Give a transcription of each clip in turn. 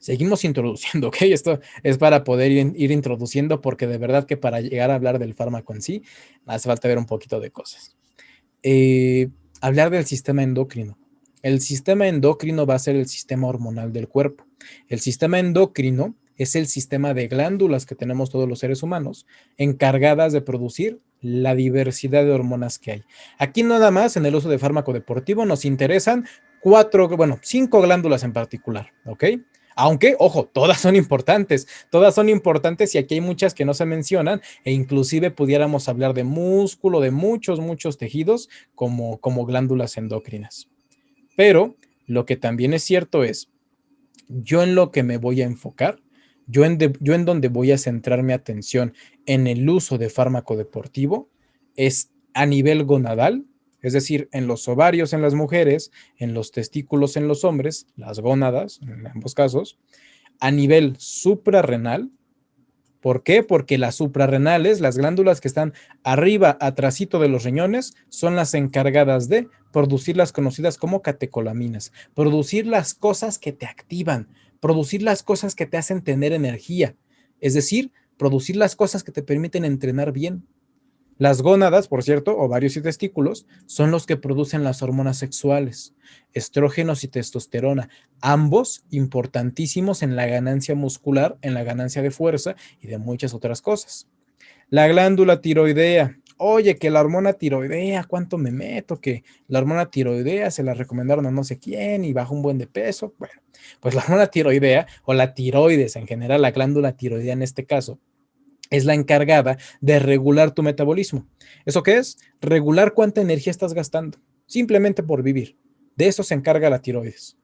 Seguimos introduciendo, ¿ok? Esto es para poder ir introduciendo porque de verdad que para llegar a hablar del fármaco en sí, hace falta ver un poquito de cosas. Eh, Hablar del sistema endocrino. El sistema endocrino va a ser el sistema hormonal del cuerpo. El sistema endocrino es el sistema de glándulas que tenemos todos los seres humanos encargadas de producir la diversidad de hormonas que hay. Aquí nada más en el uso de fármaco deportivo nos interesan cinco glándulas en particular, ¿ok? Aunque, ojo, todas son importantes y aquí hay muchas que no se mencionan e inclusive pudiéramos hablar de músculo, de muchos tejidos como glándulas endocrinas. Pero lo que también es cierto es, yo en lo que me voy a enfocar, yo en donde voy a centrar mi atención en el uso de fármaco deportivo, es a nivel gonadal, es decir, en los ovarios en las mujeres, en los testículos en los hombres, las gónadas en ambos casos, a nivel suprarrenal. ¿Por qué? Porque las suprarrenales, las glándulas que están arriba, atrásito de los riñones, son las encargadas de producir las conocidas como catecolaminas, producir las cosas que te activan, producir las cosas que te hacen tener energía, es decir, producir las cosas que te permiten entrenar bien. Las gónadas, por cierto, ovarios y testículos, son los que producen las hormonas sexuales, estrógenos y testosterona, ambos importantísimos en la ganancia muscular, en la ganancia de fuerza y de muchas otras cosas. La glándula tiroidea. Oye, que la hormona tiroidea, ¿cuánto me meto? Que la hormona tiroidea se la recomendaron a no sé quién y baja un buen de peso. Bueno, pues la hormona tiroidea o la tiroides en general, la glándula tiroidea en este caso, es la encargada de regular tu metabolismo. ¿Eso qué es? Regular cuánta energía estás gastando, simplemente por vivir. De eso se encarga la tiroides.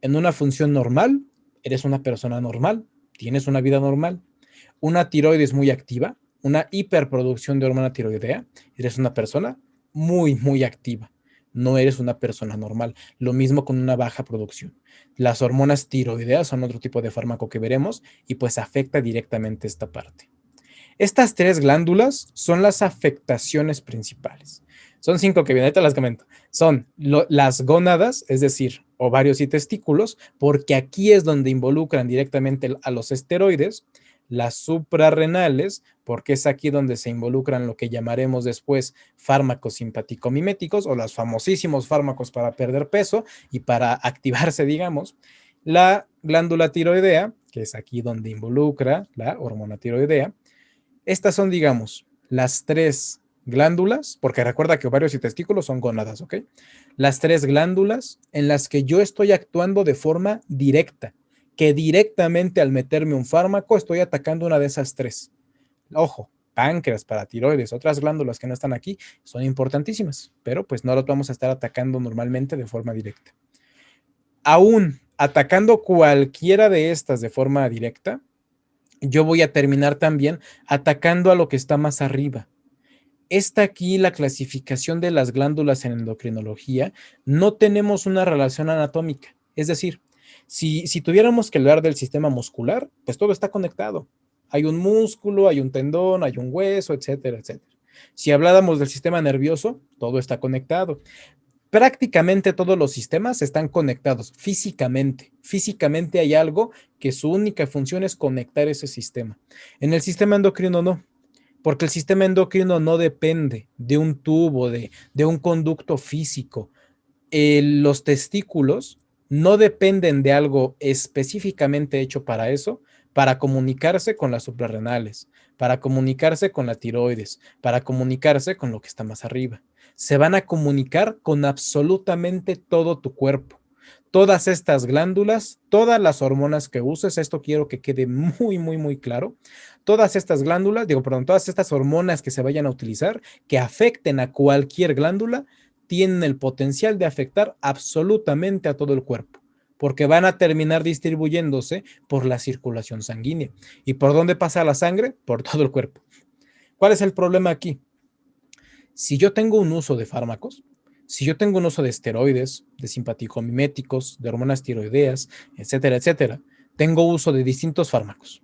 En una función normal, eres una persona normal, tienes una vida normal. Una tiroides muy activa, una hiperproducción de hormona tiroidea, eres una persona muy activa. No eres una persona normal. Lo mismo con una baja producción. Las hormonas tiroideas son otro tipo de fármaco que veremos y pues afecta directamente esta parte. Estas tres glándulas son las afectaciones principales. Son cinco que vienen, ahorita las comento. Son las gónadas, es decir, ovarios y testículos, porque aquí es donde involucran directamente a los esteroides, las suprarrenales, porque es aquí donde se involucran lo que llamaremos después fármacos simpaticomiméticos o los famosísimos fármacos para perder peso y para activarse, digamos. La glándula tiroidea, que es aquí donde involucra la hormona tiroidea. Estas son, digamos, las tres glándulas, porque recuerda que ovarios y testículos son gónadas, ¿ok? Las tres glándulas en las que yo estoy actuando de forma directa, que directamente al meterme un fármaco estoy atacando una de esas tres. Ojo, páncreas, paratiroides, otras glándulas que no están aquí son importantísimas, pero pues no las vamos a estar atacando normalmente de forma directa. Aún atacando cualquiera de estas de forma directa, yo voy a terminar también atacando a lo que está más arriba. Esta aquí, la clasificación de las glándulas en endocrinología, no tenemos una relación anatómica. Es decir, si tuviéramos que hablar del sistema muscular, pues todo está conectado. Hay un músculo, hay un tendón, hay un hueso, etcétera, etcétera. Si habláramos del sistema nervioso, todo está conectado. Prácticamente todos los sistemas están conectados físicamente. Físicamente hay algo que su única función es conectar ese sistema. En el sistema endocrino no, porque el sistema endocrino no depende de un tubo, de un conducto físico. Los testículos no dependen de algo específicamente hecho para eso, para comunicarse con las suprarrenales, para comunicarse con la tiroides, para comunicarse con lo que está más arriba. Se van a comunicar con absolutamente todo tu cuerpo. Todas estas glándulas, todas las hormonas que uses, esto quiero que quede muy claro. Todas estas glándulas, todas estas hormonas que se vayan a utilizar, que afecten a cualquier glándula, tienen el potencial de afectar absolutamente a todo el cuerpo, porque van a terminar distribuyéndose por la circulación sanguínea. ¿Y por dónde pasa la sangre? Por todo el cuerpo. ¿Cuál es el problema aquí? Si yo tengo un uso de fármacos, si yo tengo un uso de esteroides, de simpaticomiméticos, de hormonas tiroideas, etcétera, tengo uso de distintos fármacos.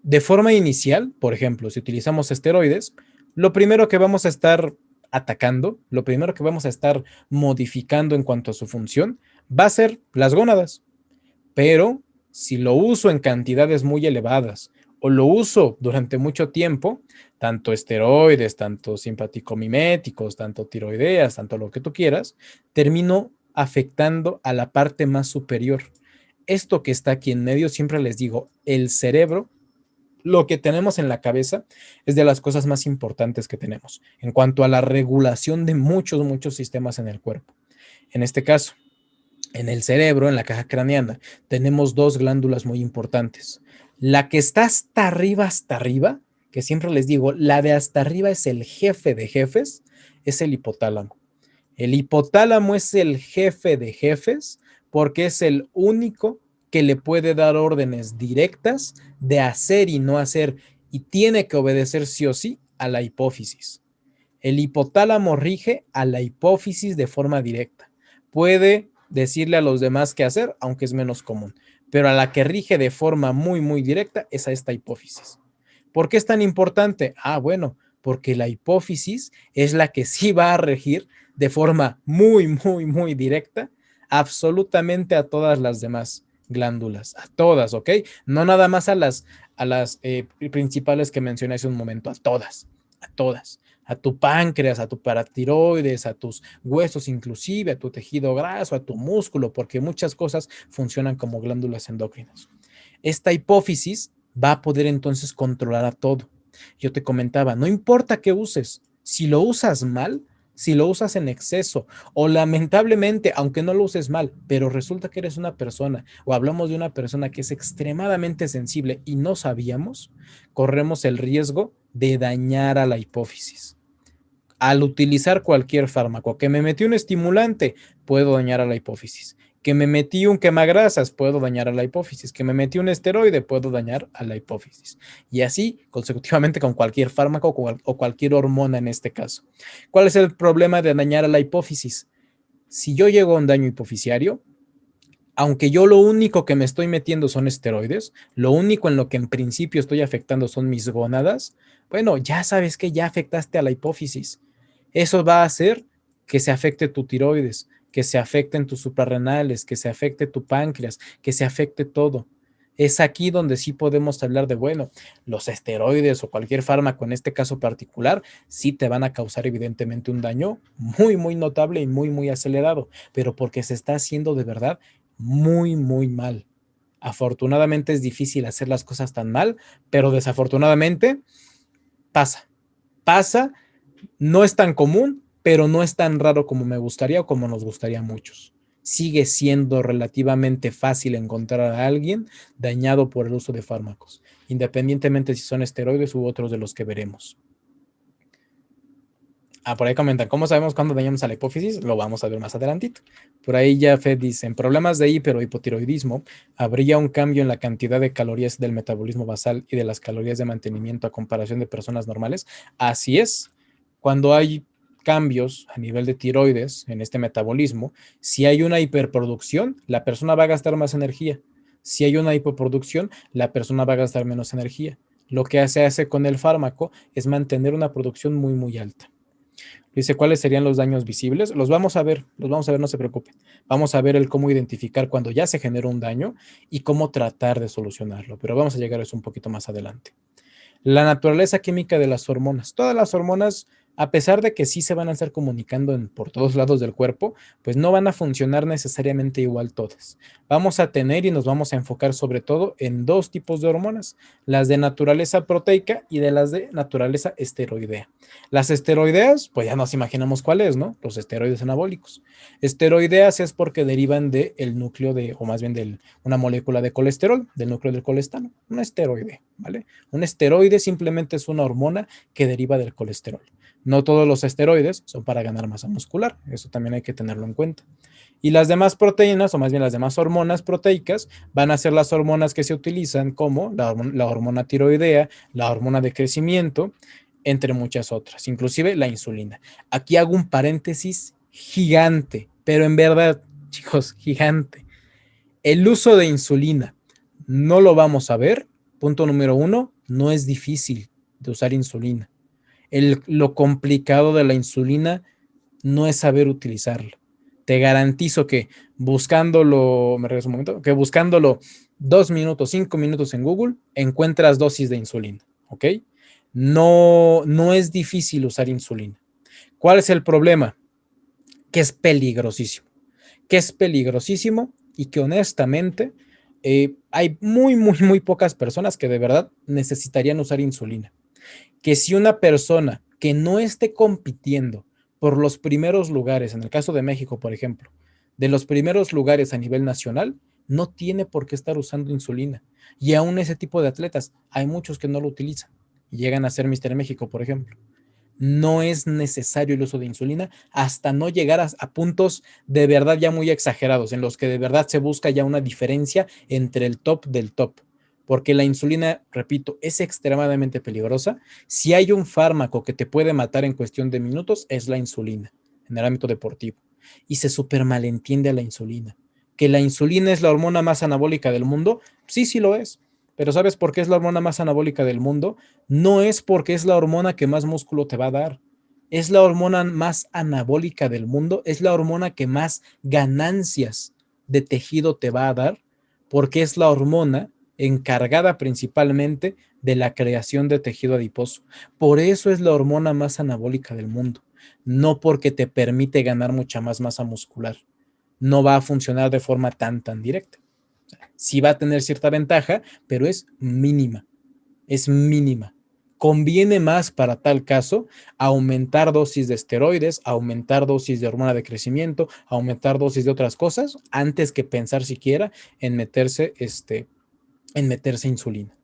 De forma inicial, por ejemplo, si utilizamos esteroides, lo primero que vamos a estar atacando, lo primero que vamos a estar modificando en cuanto a su función, va a ser las gónadas. Pero Si lo uso en cantidades muy elevadas o lo uso durante mucho tiempo, tanto esteroides, tanto simpaticomiméticos, tanto tiroideas, tanto lo que tú quieras, termino afectando a la parte más superior. Esto que está aquí en medio, siempre les digo, el cerebro, lo que tenemos en la cabeza es de las cosas más importantes que tenemos en cuanto a la regulación de muchos sistemas en el cuerpo. En este caso, en el cerebro, en la caja craneana, tenemos dos glándulas muy importantes. La que está hasta arriba, que siempre les digo, la de hasta arriba es el jefe de jefes, es el hipotálamo. El hipotálamo es el jefe de jefes porque es el único que le puede dar órdenes directas de hacer y no hacer y tiene que obedecer sí o sí a la hipófisis. El hipotálamo rige a la hipófisis de forma directa. Puede decirle a los demás qué hacer, aunque es menos común, pero a la que rige de forma muy directa es a esta hipófisis. ¿Por qué es tan importante? Bueno, porque la hipófisis es la que sí va a regir de forma muy directa absolutamente a todas las demás glándulas, a todas, ¿ok? No nada más a las principales que mencioné hace un momento, a todas, a tu páncreas, a tu paratiroides, a tus huesos inclusive, a tu tejido graso, a tu músculo, porque muchas cosas funcionan como glándulas endócrinas. Esta hipófisis va a poder entonces controlar a todo. Yo te comentaba, no importa qué uses, si lo usas mal, si lo usas en exceso o lamentablemente, aunque no lo uses mal, pero resulta que eres una persona o hablamos de una persona que es extremadamente sensible y no sabíamos, corremos el riesgo de dañar a la hipófisis. Al utilizar cualquier fármaco, que me metí un estimulante, puedo dañar a la hipófisis. Que me metí un quemagrasas, puedo dañar a la hipófisis. Que me metí un esteroide, puedo dañar a la hipófisis. Y así consecutivamente con cualquier fármaco o cualquier hormona en este caso. ¿Cuál es el problema de dañar a la hipófisis? Si yo llego a un daño hipofisiario, aunque yo lo único que me estoy metiendo son esteroides, lo único en lo que en principio estoy afectando son mis gónadas, bueno, ya sabes que ya afectaste a la hipófisis. Eso va a hacer que se afecte tu tiroides, que se afecten tus suprarrenales, que se afecte tu páncreas, que se afecte todo. Es aquí donde sí podemos hablar de, bueno, los esteroides o cualquier fármaco, en este caso particular, sí te van a causar evidentemente un daño muy notable y muy acelerado, pero porque se está haciendo de verdad muy mal. Afortunadamente es difícil hacer las cosas tan mal, pero desafortunadamente pasa, no es tan común, pero no es tan raro como me gustaría o como nos gustaría a muchos. Sigue siendo relativamente fácil encontrar a alguien dañado por el uso de fármacos, independientemente si son esteroides u otros de los que veremos. Por ahí comentan, ¿cómo sabemos cuándo dañamos a la hipófisis? Lo vamos a ver más adelantito. Por ahí ya Fed dice, en problemas de hipotiroidismo, habría un cambio en la cantidad de calorías del metabolismo basal y de las calorías de mantenimiento a comparación de personas normales. Así es, cuando hay cambios a nivel de tiroides en este metabolismo, si hay una hiperproducción, la persona va a gastar más energía. Si hay una hipoproducción, la persona va a gastar menos energía. Lo que se hace con el fármaco es mantener una producción muy alta. Dice, ¿cuáles serían los daños visibles? Los vamos a ver, no se preocupen. Vamos a ver el cómo identificar cuando ya se generó un daño y cómo tratar de solucionarlo, pero vamos a llegar a eso un poquito más adelante. La naturaleza química de las hormonas. Todas las hormonas, a pesar de que sí se van a estar comunicando por todos lados del cuerpo, pues no van a funcionar necesariamente igual todas. Vamos a tener y nos vamos a enfocar sobre todo en dos tipos de hormonas, las de naturaleza proteica y de las de naturaleza esteroidea. Las esteroideas, pues ya nos imaginamos cuáles, ¿no? Los esteroides anabólicos. Esteroideas es porque derivan del núcleo o más bien de una molécula de colesterol, del núcleo del colestano, un esteroide, ¿vale? Un esteroide simplemente es una hormona que deriva del colesterol. No todos los esteroides son para ganar masa muscular, eso también hay que tenerlo en cuenta. Y las demás proteínas, o más bien las demás hormonas proteicas, van a ser las hormonas que se utilizan como la hormona tiroidea, la hormona de crecimiento, entre muchas otras, inclusive la insulina. Aquí hago un paréntesis gigante, pero en verdad, chicos, gigante. El uso de insulina no lo vamos a ver. Punto número 1, no es difícil de usar insulina. Lo complicado de la insulina no es saber utilizarla. Te garantizo que buscándolo, me regreso un momento, que buscándolo 2 minutos, 5 minutos en Google, encuentras dosis de insulina, ¿ok? No, no es difícil usar insulina. ¿Cuál es el problema? Que es peligrosísimo. Que es peligrosísimo y que honestamente hay muy, muy, muy pocas personas que de verdad necesitarían usar insulina. Que si una persona que no esté compitiendo por los primeros lugares, en el caso de México, por ejemplo, de los primeros lugares a nivel nacional, no tiene por qué estar usando insulina. Y aún ese tipo de atletas, hay muchos que no lo utilizan y llegan a ser Mister México, por ejemplo. No es necesario el uso de insulina hasta no llegar a puntos de verdad ya muy exagerados, en los que de verdad se busca ya una diferencia entre el top del top. Porque la insulina, repito, es extremadamente peligrosa. Si hay un fármaco que te puede matar en cuestión de minutos, es la insulina, en el ámbito deportivo. Y se súper malentiende a la insulina. ¿Que la insulina es la hormona más anabólica del mundo? Sí, sí lo es. Pero ¿sabes por qué es la hormona más anabólica del mundo? No es porque es la hormona que más músculo te va a dar. Es la hormona más anabólica del mundo. Es la hormona que más ganancias de tejido te va a dar, porque es la hormona encargada principalmente de la creación de tejido adiposo. Por eso es la hormona más anabólica del mundo, no porque te permite ganar mucha más masa muscular. No va a funcionar de forma tan directa. Sí va a tener cierta ventaja, pero es mínima. Es mínima. Conviene más para tal caso aumentar dosis de esteroides, aumentar dosis de hormona de crecimiento, aumentar dosis de otras cosas, antes que pensar siquiera en meterse insulina.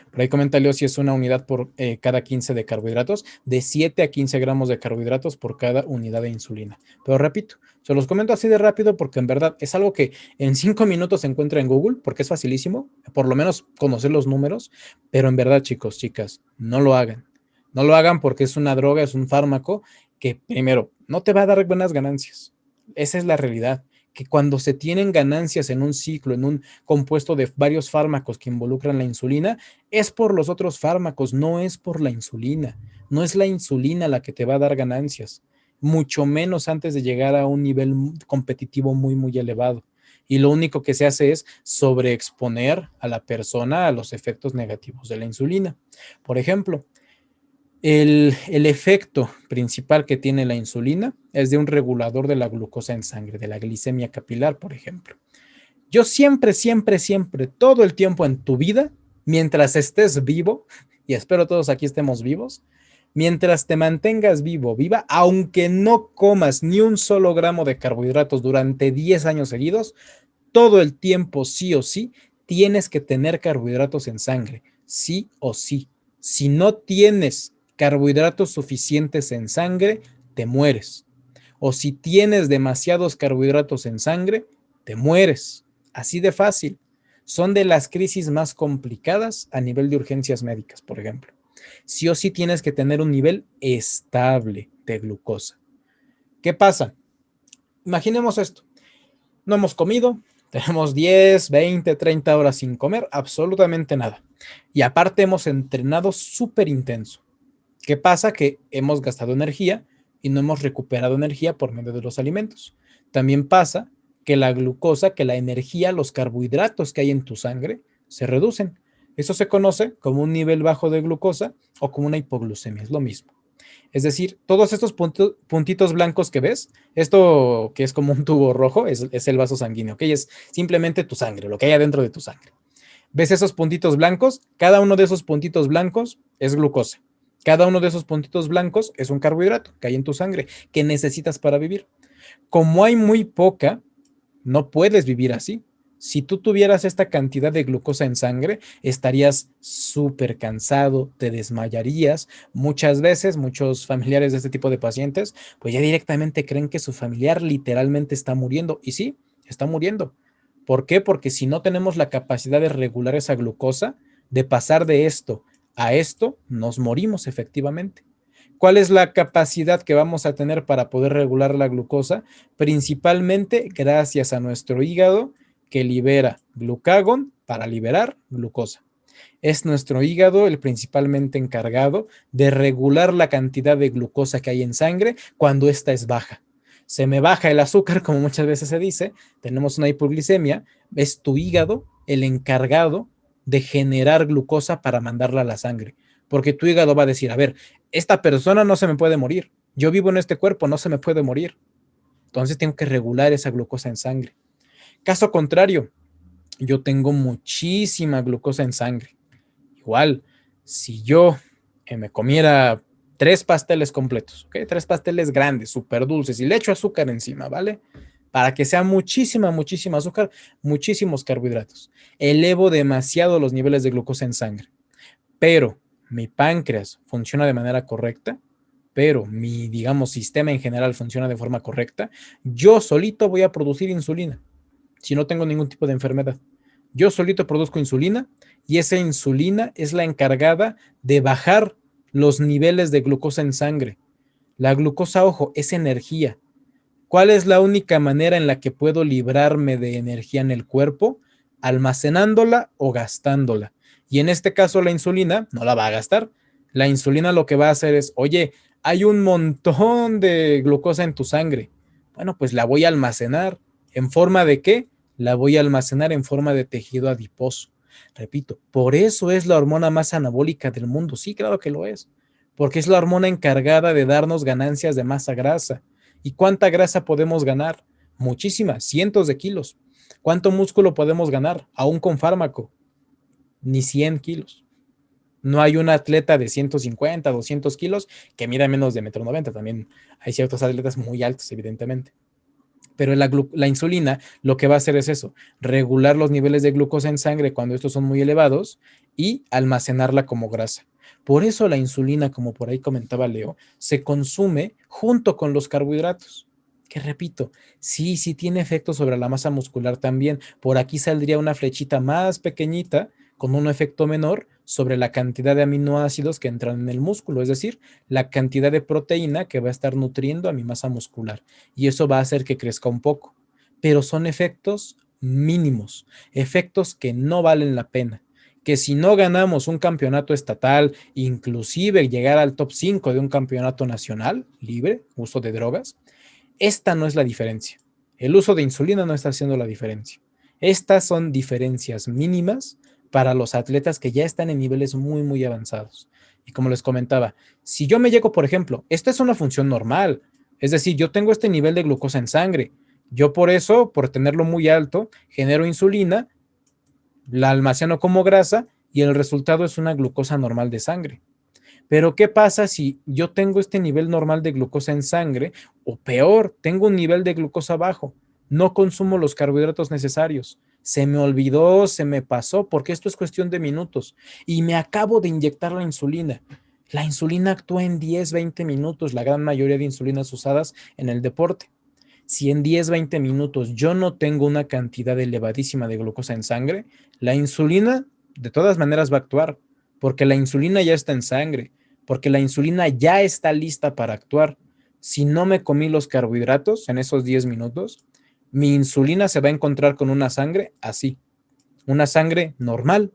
Por ahí comenta Leo si es una unidad por cada 15 de carbohidratos, de 7 a 15 gramos de carbohidratos por cada unidad de insulina. Pero repito, se los comento así de rápido porque en verdad es algo que en 5 minutos se encuentra en Google, porque es facilísimo, por lo menos conocer los números, pero en verdad, chicos, chicas, no lo hagan. No lo hagan porque es una droga, es un fármaco que primero no te va a dar buenas ganancias. Esa es la realidad, que cuando se tienen ganancias en un ciclo, en un compuesto de varios fármacos que involucran la insulina, es por los otros fármacos, no es por la insulina. No es la insulina la que te va a dar ganancias, mucho menos antes de llegar a un nivel competitivo muy, muy elevado. Y lo único que se hace es sobreexponer a la persona a los efectos negativos de la insulina. Por ejemplo, el efecto principal que tiene la insulina es de un regulador de la glucosa en sangre, de la glicemia capilar, por ejemplo. Yo siempre, siempre, siempre, todo el tiempo en tu vida, mientras estés vivo, y espero todos aquí estemos vivos, mientras te mantengas vivo, viva, aunque no comas ni un solo gramo de carbohidratos durante 10 años seguidos, todo el tiempo, sí o sí, tienes que tener carbohidratos en sangre, sí o sí. Si no tienes carbohidratos suficientes en sangre, te mueres. O si tienes demasiados carbohidratos en sangre, te mueres. Así de fácil. Son de las crisis más complicadas a nivel de urgencias médicas, por ejemplo. Sí o sí tienes que tener un nivel estable de glucosa. ¿Qué pasa? Imaginemos esto. No hemos comido, tenemos 10, 20, 30 horas sin comer, absolutamente nada. Y aparte hemos entrenado súper intenso. ¿Qué pasa? Que hemos gastado energía y no hemos recuperado energía por medio de los alimentos. También pasa que la glucosa, que la energía, los carbohidratos que hay en tu sangre se reducen. Eso se conoce como un nivel bajo de glucosa o como una hipoglucemia, es lo mismo. Es decir, todos estos puntitos blancos que ves, esto que es como un tubo rojo, es el vaso sanguíneo, ¿ok? Es simplemente tu sangre, lo que hay adentro de tu sangre. ¿Ves esos puntitos blancos? Cada uno de esos puntitos blancos es glucosa. Cada uno de esos puntitos blancos es un carbohidrato que hay en tu sangre, que necesitas para vivir. Como hay muy poca, no puedes vivir así. Si tú tuvieras esta cantidad de glucosa en sangre, estarías súper cansado, te desmayarías. Muchas veces, muchos familiares de este tipo de pacientes, pues ya directamente creen que su familiar literalmente está muriendo. Y sí, está muriendo. ¿Por qué? Porque si no tenemos la capacidad de regular esa glucosa, de pasar de esto a esto, nos morimos efectivamente. ¿Cuál es la capacidad que vamos a tener para poder regular la glucosa? Principalmente gracias a nuestro hígado que libera glucagón para liberar glucosa. Es nuestro hígado el principalmente encargado de regular la cantidad de glucosa que hay en sangre cuando ésta es baja. Se me baja el azúcar, como muchas veces se dice, tenemos una hipoglicemia, es tu hígado el encargado de generar glucosa para mandarla a la sangre. Porque tu hígado va a decir, a ver, esta persona no se me puede morir. Yo vivo en este cuerpo, no se me puede morir. Entonces tengo que regular esa glucosa en sangre. Caso contrario, yo tengo muchísima glucosa en sangre. Igual, si yo me comiera 3 pasteles completos, ¿ok? 3 pasteles grandes, súper dulces, y le echo azúcar encima, ¿vale? Para que sea muchísima azúcar, muchísimos carbohidratos. Elevo demasiado los niveles de glucosa en sangre. Pero mi páncreas funciona de manera correcta, pero mi, digamos, sistema en general funciona de forma correcta, yo solito voy a producir insulina si no tengo ningún tipo de enfermedad. Yo solito produzco insulina y esa insulina es la encargada de bajar los niveles de glucosa en sangre. La glucosa, ojo, es energía. ¿Cuál es la única manera en la que puedo librarme de energía en el cuerpo? Almacenándola o gastándola. Y en este caso la insulina no la va a gastar. La insulina lo que va a hacer es, oye, hay un montón de glucosa en tu sangre. Bueno, pues la voy a almacenar. ¿En forma de qué? La voy a almacenar en forma de tejido adiposo. Repito, por eso es la hormona más anabólica del mundo. Sí, claro que lo es. Porque es la hormona encargada de darnos ganancias de masa grasa. ¿Y cuánta grasa podemos ganar? Muchísima, cientos de kilos. ¿Cuánto músculo podemos ganar? Aún con fármaco, ni 100 kilos. No hay un atleta de 150, 200 kilos que mida menos de 1,90 m. También hay ciertos atletas muy altos, evidentemente. Pero la insulina lo que va a hacer es eso, regular los niveles de glucosa en sangre cuando estos son muy elevados y almacenarla como grasa. Por eso la insulina, como por ahí comentaba Leo, se consume junto con los carbohidratos. Que repito, sí tiene efecto sobre la masa muscular también. Por aquí saldría una flechita más pequeñita con un efecto menor sobre la cantidad de aminoácidos que entran en el músculo, es decir, la cantidad de proteína que va a estar nutriendo a mi masa muscular. Y eso va a hacer que crezca un poco. Pero son efectos mínimos, efectos que no valen la pena. Que si no ganamos un campeonato estatal, inclusive llegar al top 5 de un campeonato nacional libre, uso de drogas, esta no es la diferencia. El uso de insulina no está haciendo la diferencia. Estas son diferencias mínimas para los atletas que ya están en niveles muy avanzados. Y como les comentaba, si yo me llego, por ejemplo, esta es una función normal, es decir, yo tengo este nivel de glucosa en sangre, yo por eso, por tenerlo muy alto, genero insulina, la almaceno como grasa y el resultado es una glucosa normal de sangre. Pero ¿qué pasa si yo tengo este nivel normal de glucosa en sangre o peor, tengo un nivel de glucosa bajo? No consumo los carbohidratos necesarios. Se me olvidó, se me pasó, porque esto es cuestión de minutos. Y me acabo de inyectar la insulina. La insulina actúa en 10, 20 minutos, la gran mayoría de insulinas usadas en el deporte. Si en 10, 20 minutos yo no tengo una cantidad elevadísima de glucosa en sangre, la insulina de todas maneras va a actuar, porque la insulina ya está en sangre, porque la insulina ya está lista para actuar. Si no me comí los carbohidratos en esos 10 minutos, mi insulina se va a encontrar con una sangre así, una sangre normal,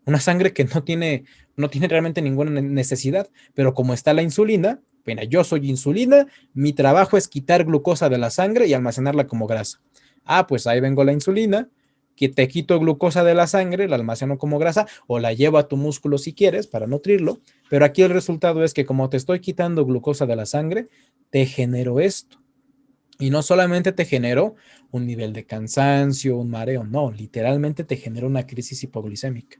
una sangre que no tiene realmente ninguna necesidad, pero como está la insulina, bueno, yo soy insulina, mi trabajo es quitar glucosa de la sangre y almacenarla como grasa. Ah, pues ahí vengo la insulina, que te quito glucosa de la sangre, la almaceno como grasa o la llevo a tu músculo si quieres para nutrirlo, pero aquí el resultado es que como te estoy quitando glucosa de la sangre, te genero esto. Y no solamente te generó un nivel de cansancio, un mareo, no, literalmente te genera una crisis hipoglicémica.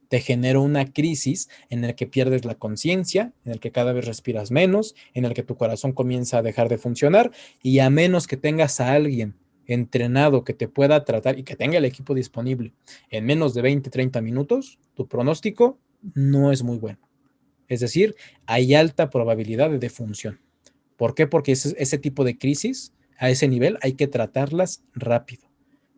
Te genera una crisis en la que pierdes la conciencia, en el que cada vez respiras menos, en el que tu corazón comienza a dejar de funcionar y a menos que tengas a alguien entrenado que te pueda tratar y que tenga el equipo disponible en menos de 20, 30 minutos, tu pronóstico no es muy bueno. Es decir, hay alta probabilidad de defunción. ¿Por qué? Porque ese tipo de crisis a ese nivel hay que tratarlas rápido.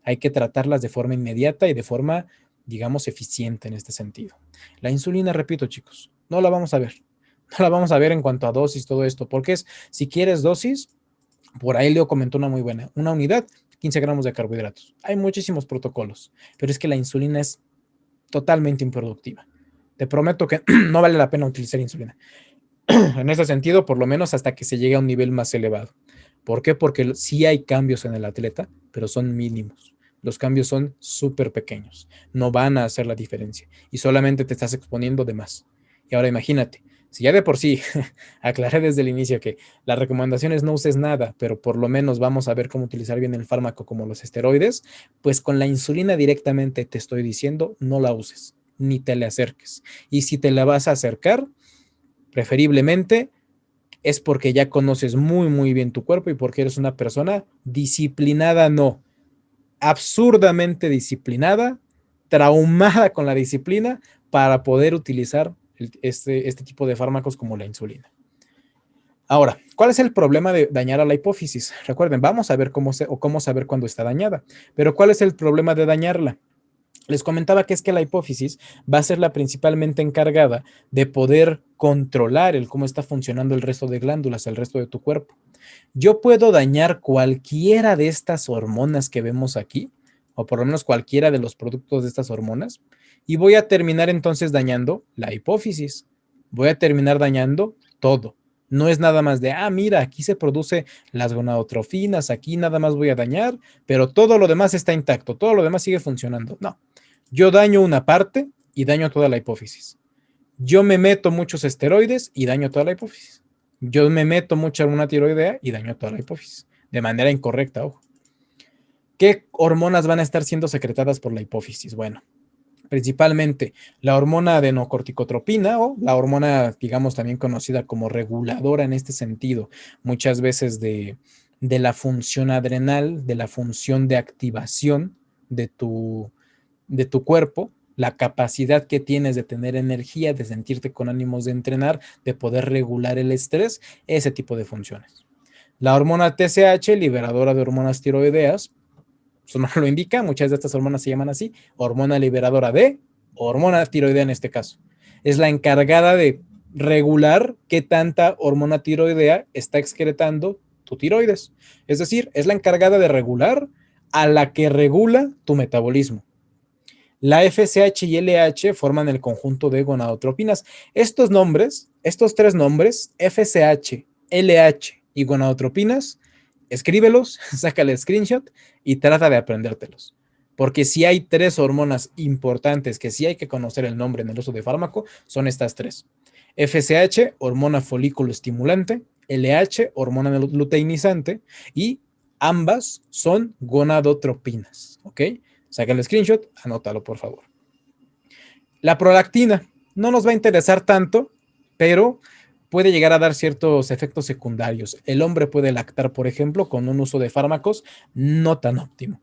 Hay que tratarlas de forma inmediata y de forma, digamos, eficiente en este sentido. La insulina, repito, chicos, no la vamos a ver. No la vamos a ver en cuanto a dosis, todo esto, porque si quieres dosis, por ahí Leo comentó una muy buena, una unidad, 15 gramos de carbohidratos. Hay muchísimos protocolos, pero es que la insulina es totalmente improductiva. Te prometo que no vale la pena utilizar insulina. En ese sentido, por lo menos hasta que se llegue a un nivel más elevado. ¿Por qué? Porque sí hay cambios en el atleta, pero son mínimos. los cambios son súper pequeños, no van a hacer la diferencia y solamente te estás exponiendo de más. Y ahora imagínate, si ya de por sí aclaré desde el inicio que la recomendación es no uses nada, pero por lo menos vamos a ver cómo utilizar bien el fármaco como los esteroides, pues con la insulina directamente te estoy diciendo no la uses, ni te le acerques. Y si te la vas a acercar, preferiblemente es porque ya conoces muy, muy bien tu cuerpo y porque eres una persona disciplinada, no, absurdamente disciplinada, traumada con la disciplina para poder utilizar este tipo de fármacos como la insulina. Ahora, ¿cuál es el problema de dañar a la hipófisis? Recuerden, vamos a ver cómo saber cuándo está dañada, pero ¿cuál es el problema de dañarla? Les comentaba que es que la hipófisis va a ser la principalmente encargada de poder controlar el cómo está funcionando el resto de glándulas, el resto de tu cuerpo. Yo puedo dañar cualquiera de estas hormonas que vemos aquí, o por lo menos cualquiera de los productos de estas hormonas, y voy a terminar entonces dañando la hipófisis. Voy a terminar dañando todo. No es nada más de, mira, aquí se produce las gonadotrofinas, aquí nada más voy a dañar, pero todo lo demás está intacto, todo lo demás sigue funcionando. No, yo daño una parte y daño toda la hipófisis. Yo me meto muchos esteroides y daño toda la hipófisis. Yo me meto mucha hormona tiroidea y daño toda la hipófisis. De manera incorrecta, ojo. ¿Qué hormonas van a estar siendo secretadas por la hipófisis? Bueno, principalmente la hormona adenocorticotropina o la hormona, digamos, también conocida como reguladora en este sentido, muchas veces de la función adrenal, de la función de activación de tu cuerpo, la capacidad que tienes de tener energía, de sentirte con ánimos de entrenar, de poder regular el estrés, ese tipo de funciones. La hormona TSH, liberadora de hormonas tiroideas, su nombre lo indica, muchas de estas hormonas se llaman así, hormona liberadora de, hormona tiroidea en este caso. Es la encargada de regular qué tanta hormona tiroidea está excretando tu tiroides. Es decir, es la encargada de regular a la que regula tu metabolismo. La FSH y LH forman el conjunto de gonadotropinas. Estos nombres, estos tres nombres, FSH, LH y gonadotropinas, escríbelos, sácale screenshot y trata de aprendértelos. Porque si hay tres hormonas importantes que sí hay que conocer el nombre en el uso de fármaco, son estas tres. FSH, hormona folículo estimulante, LH, hormona luteinizante, y ambas son gonadotropinas, ¿ok? Saca el screenshot, anótalo por favor. La prolactina no nos va a interesar tanto, pero puede llegar a dar ciertos efectos secundarios. El hombre puede lactar, por ejemplo, con un uso de fármacos no tan óptimo.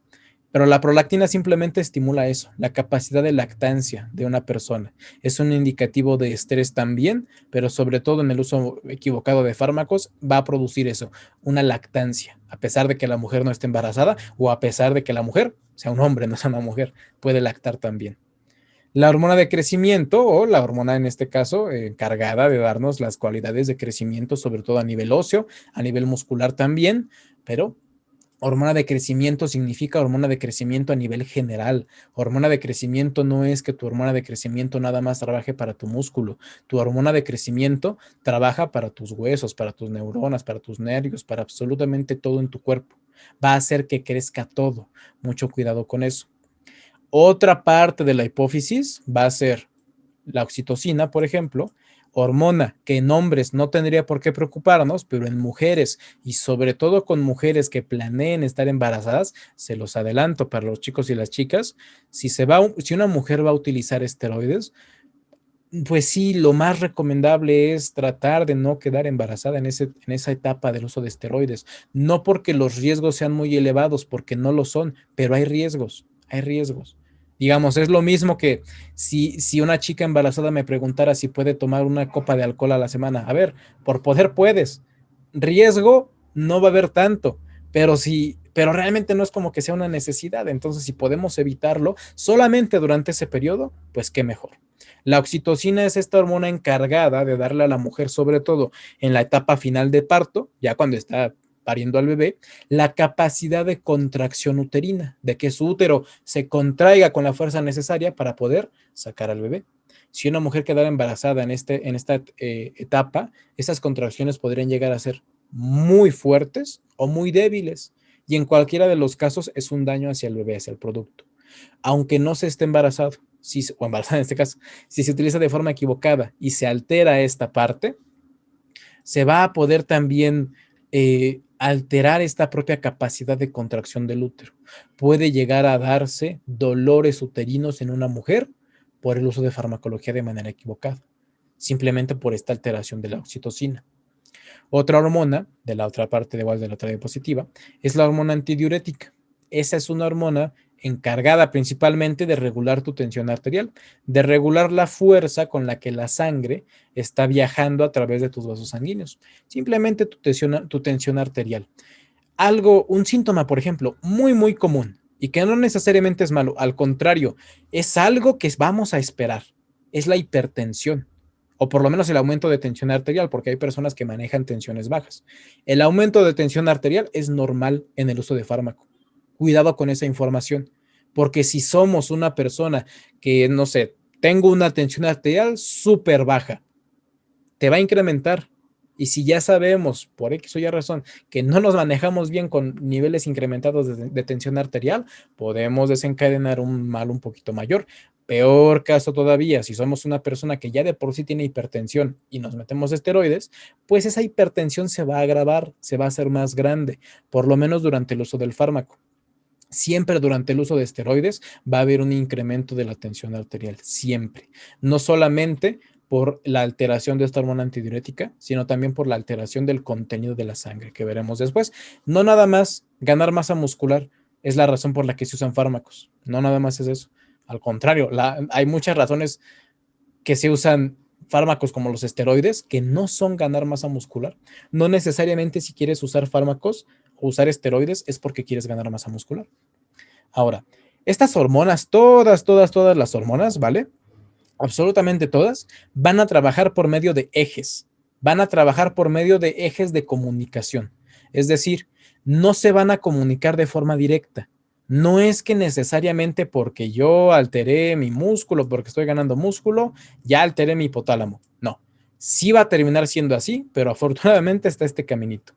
Pero la prolactina simplemente estimula eso, la capacidad de lactancia de una persona. Es un indicativo de estrés también, pero sobre todo en el uso equivocado de fármacos va a producir eso, una lactancia, a pesar de que la mujer no esté embarazada o a pesar de que la mujer sea un hombre, no sea una mujer, puede lactar también. La hormona de crecimiento, o la hormona en este caso, encargada de darnos las cualidades de crecimiento, sobre todo a nivel óseo, a nivel muscular también, pero hormona de crecimiento significa hormona de crecimiento a nivel general. Hormona de crecimiento no es que tu hormona de crecimiento nada más trabaje para tu músculo. Tu hormona de crecimiento trabaja para tus huesos, para tus neuronas, para tus nervios, para absolutamente todo en tu cuerpo. Va a hacer que crezca todo. Mucho cuidado con eso. Otra parte de la hipófisis va a ser la oxitocina, por ejemplo, hormona que en hombres no tendría por qué preocuparnos, pero en mujeres y sobre todo con mujeres que planeen estar embarazadas, se los adelanto para los chicos y las chicas, si una mujer va a utilizar esteroides, pues sí, lo más recomendable es tratar de no quedar embarazada en esa etapa del uso de esteroides. No porque los riesgos sean muy elevados, porque no lo son, pero hay riesgos, hay riesgos. Digamos, es lo mismo que si una chica embarazada me preguntara si puede tomar una copa de alcohol a la semana. A ver, por poder puedes. Riesgo no va a haber tanto, pero realmente no es como que sea una necesidad. Entonces, si podemos evitarlo solamente durante ese periodo, pues qué mejor. La oxitocina es esta hormona encargada de darle a la mujer, sobre todo en la etapa final de parto, ya cuando está pariendo al bebé, la capacidad de contracción uterina, de que su útero se contraiga con la fuerza necesaria para poder sacar al bebé. Si una mujer quedara embarazada en esta etapa, esas contracciones podrían llegar a ser muy fuertes o muy débiles. y en cualquiera de los casos es un daño hacia el bebé, hacia el producto. Aunque no se esté embarazado, o embarazada en este caso, si se utiliza de forma equivocada y se altera esta parte, se va a poder también alterar esta propia capacidad de contracción del útero. Puede llegar a darse dolores uterinos en una mujer por el uso de farmacología de manera equivocada, simplemente por esta alteración de la oxitocina. Otra hormona, de la otra parte igual de la otra diapositiva, es la hormona antidiurética. Esa es una hormona encargada principalmente de regular tu tensión arterial, de regular la fuerza con la que la sangre está viajando a través de tus vasos sanguíneos. Simplemente tu tensión arterial. Un síntoma, por ejemplo, muy común y que no necesariamente es malo, al contrario, es algo que vamos a esperar, es la hipertensión o por lo menos el aumento de tensión arterial, porque hay personas que manejan tensiones bajas. El aumento de tensión arterial es normal en el uso de fármaco. Cuidado con esa información, porque si somos una persona que, no sé, tengo una tensión arterial súper baja, te va a incrementar. Y si ya sabemos, por X o Y razón, que no nos manejamos bien con niveles incrementados de tensión arterial, podemos desencadenar un mal un poquito mayor. Peor caso todavía, si somos una persona que ya de por sí tiene hipertensión y nos metemos esteroides, pues esa hipertensión se va a agravar, se va a hacer más grande, por lo menos durante el uso del fármaco. Siempre durante el uso de esteroides va a haber un incremento de la tensión arterial, siempre. No solamente por la alteración de esta hormona antidiurética, sino también por la alteración del contenido de la sangre, que veremos después. No nada más ganar masa muscular es la razón por la que se usan fármacos, no nada más es eso. Al contrario, hay muchas razones que se usan fármacos como los esteroides, que no son ganar masa muscular. No necesariamente si quieres usar fármacos o usar esteroides es porque quieres ganar masa muscular. Ahora, estas hormonas, todas las hormonas, ¿vale? Absolutamente todas, van a trabajar por medio de ejes, van a trabajar por medio de ejes de comunicación. Es decir, no se van a comunicar de forma directa. No es que necesariamente porque yo alteré mi músculo, porque estoy ganando músculo, ya alteré mi hipotálamo. No, sí va a terminar siendo así, pero afortunadamente está este caminito.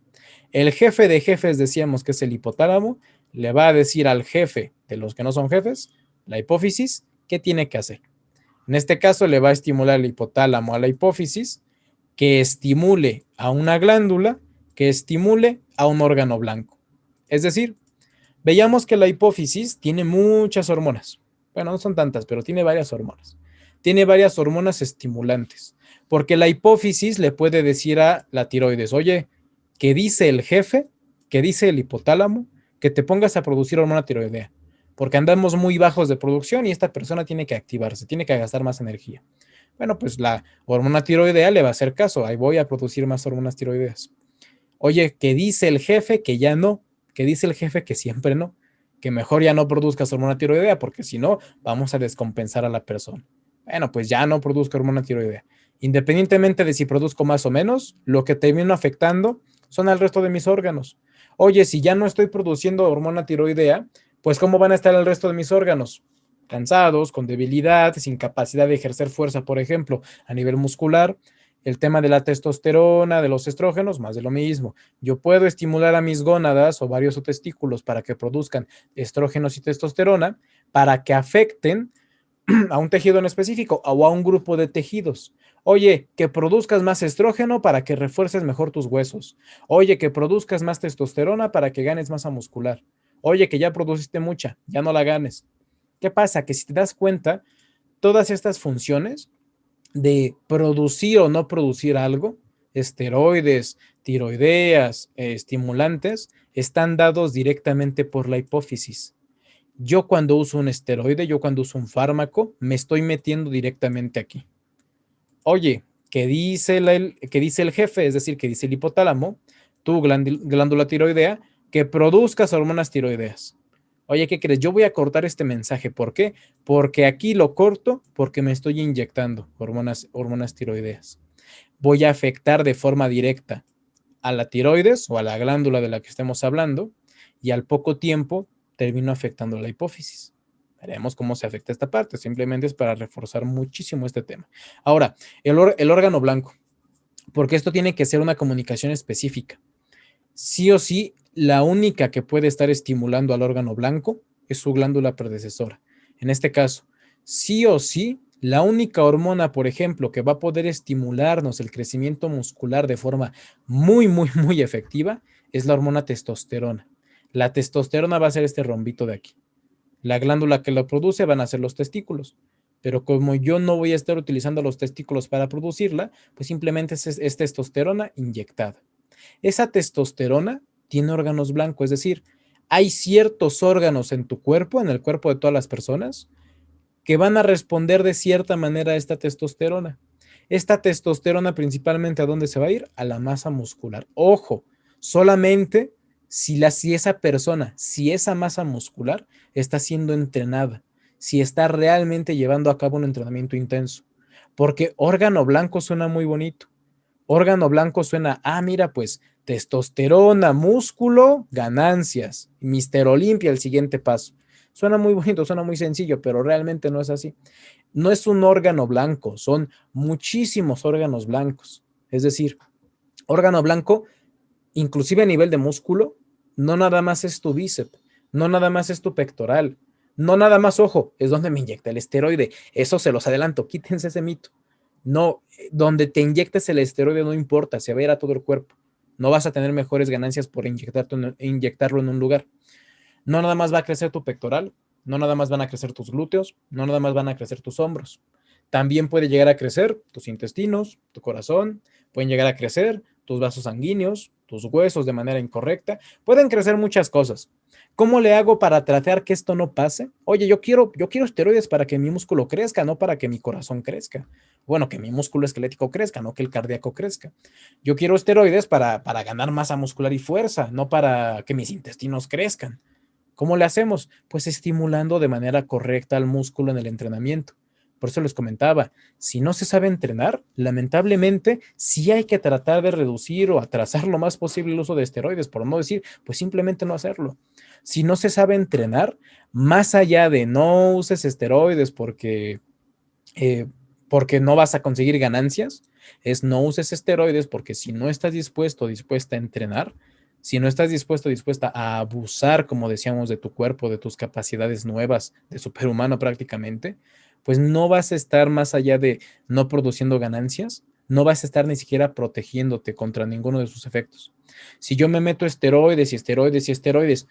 El jefe de jefes, decíamos que es el hipotálamo, le va a decir al jefe de los que no son jefes, la hipófisis, qué tiene que hacer. En este caso le va a estimular el hipotálamo a la hipófisis, que estimule a una glándula, que estimule a un órgano blanco. Es decir, veíamos que la hipófisis tiene muchas hormonas. Bueno, no son tantas, pero tiene varias hormonas. Tiene varias hormonas estimulantes, porque la hipófisis le puede decir a la tiroides, oye, ¿qué dice el jefe? ¿Qué dice el hipotálamo? Que te pongas a producir hormona tiroidea, porque andamos muy bajos de producción y esta persona tiene que activarse, tiene que gastar más energía. Bueno, pues la hormona tiroidea le va a hacer caso, ahí voy a producir más hormonas tiroideas. Oye, ¿qué dice el jefe? Que ya no. ¿Qué dice el jefe? Que siempre no. Que mejor ya no produzcas hormona tiroidea, porque si no, vamos a descompensar a la persona. Bueno, pues ya no produzco hormona tiroidea. Independientemente de si produzco más o menos, lo que termino afectando son al resto de mis órganos. Oye, si ya no estoy produciendo hormona tiroidea, pues ¿cómo van a estar el resto de mis órganos? Cansados, con debilidad, sin capacidad de ejercer fuerza, por ejemplo, a nivel muscular. El tema de la testosterona, de los estrógenos, más de lo mismo. Yo puedo estimular a mis gónadas, ovarios o testículos para que produzcan estrógenos y testosterona para que afecten a un tejido en específico o a un grupo de tejidos. Oye, que produzcas más estrógeno para que refuerces mejor tus huesos. Oye, que produzcas más testosterona para que ganes masa muscular. Oye, que ya produciste mucha, ya no la ganes. ¿Qué pasa? Que si te das cuenta, todas estas funciones de producir o no producir algo, esteroides, tiroideas, estimulantes, están dados directamente por la hipófisis. Yo cuando uso un esteroide, yo cuando uso un fármaco, me estoy metiendo directamente aquí. Oye, ¿qué dice el jefe? Es decir, ¿qué dice el hipotálamo? Tu glándula tiroidea, que produzcas hormonas tiroideas. Oye, ¿qué crees? Yo voy a cortar este mensaje. ¿Por qué? Porque aquí lo corto porque me estoy inyectando hormonas tiroideas. Voy a afectar de forma directa a la tiroides o a la glándula de la que estemos hablando y al poco tiempo termino afectando la hipófisis. Veremos cómo se afecta esta parte. Simplemente es para reforzar muchísimo este tema. Ahora, el órgano blanco, porque esto tiene que ser una comunicación específica. sí o sí, la única que puede estar estimulando al órgano blanco es su glándula predecesora. En este caso, sí o sí, la única hormona, por ejemplo, que va a poder estimularnos el crecimiento muscular de forma muy, muy, muy efectiva es la hormona testosterona. La testosterona va a ser este rombito de aquí. La glándula que lo produce van a ser los testículos. Pero como yo no voy a estar utilizando los testículos para producirla, pues simplemente es testosterona inyectada. Esa testosterona tiene órganos blancos, es decir, hay ciertos órganos en tu cuerpo, en el cuerpo de todas las personas, que van a responder de cierta manera a esta testosterona. Esta testosterona principalmente ¿a dónde se va a ir? A la masa muscular. Ojo, solamente si esa persona, si esa masa muscular está siendo entrenada, si está realmente llevando a cabo un entrenamiento intenso. Porque órgano blanco suena muy bonito. Órgano blanco suena, mira, pues testosterona, músculo, ganancias. Mister Olimpia, el siguiente paso. Suena muy bonito, suena muy sencillo, pero realmente no es así. No es un órgano blanco, son muchísimos órganos blancos. Es decir, órgano blanco, inclusive a nivel de músculo, no nada más es tu bíceps, no nada más es tu pectoral, no nada más, ojo, es donde me inyecta el esteroide. Eso se los adelanto, quítense ese mito. No, donde te inyectes el esteroide no importa, se va a ir a todo el cuerpo. No vas a tener mejores ganancias por inyectarlo en un lugar. No nada más va a crecer tu pectoral, no nada más van a crecer tus glúteos, no nada más van a crecer tus hombros. También puede llegar a crecer tus intestinos, tu corazón, pueden llegar a crecer tus vasos sanguíneos, tus huesos de manera incorrecta. Pueden crecer muchas cosas. ¿Cómo le hago para tratar que esto no pase? Oye, yo quiero esteroides para que mi músculo crezca, no para que mi corazón crezca. Bueno, que mi músculo esquelético crezca, no que el cardíaco crezca. Yo quiero esteroides para ganar masa muscular y fuerza, no para que mis intestinos crezcan. ¿Cómo le hacemos? Pues estimulando de manera correcta al músculo en el entrenamiento. Por eso les comentaba, si no se sabe entrenar, lamentablemente sí hay que tratar de reducir o atrasar lo más posible el uso de esteroides, por no decir, pues simplemente no hacerlo. Si no se sabe entrenar, más allá de no uses esteroides eh, porque no vas a conseguir ganancias, es no uses esteroides porque si no estás dispuesto o dispuesta a entrenar, si no estás dispuesto o dispuesta a abusar, como decíamos, de tu cuerpo, de tus capacidades nuevas, de superhumano prácticamente, pues no vas a estar más allá de no produciendo ganancias, no vas a estar ni siquiera protegiéndote contra ninguno de sus efectos. Si yo me meto esteroides y esteroides y esteroides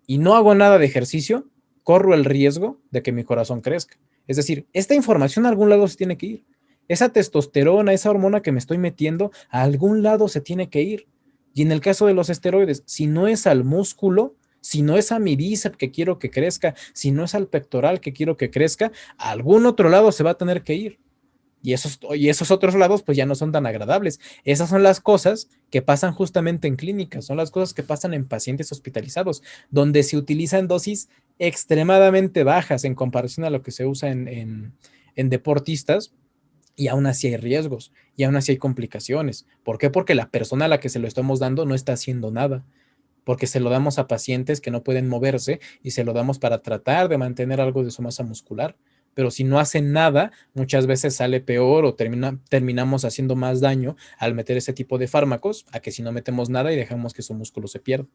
y no hago nada de ejercicio, corro el riesgo de que mi corazón crezca. Es decir, esta información a algún lado se tiene que ir. Esa testosterona, esa hormona que me estoy metiendo, a algún lado se tiene que ir. Y en el caso de los esteroides, si no es al músculo, si no es a mi bíceps que quiero que crezca, si no es al pectoral que quiero que crezca, a algún otro lado se va a tener que ir. Y esos otros lados pues ya no son tan agradables. Esas son las cosas que pasan justamente en clínicas, son las cosas que pasan en pacientes hospitalizados, donde se utilizan dosis extremadamente bajas en comparación a lo que se usa en deportistas y aún así hay riesgos y aún así hay complicaciones. ¿Por qué? Porque la persona a la que se lo estamos dando no está haciendo nada, porque se lo damos a pacientes que no pueden moverse y se lo damos para tratar de mantener algo de su masa muscular. Pero si no hacen nada, muchas veces sale peor o terminamos haciendo más daño al meter ese tipo de fármacos a que si no metemos nada y dejamos que su músculo se pierda.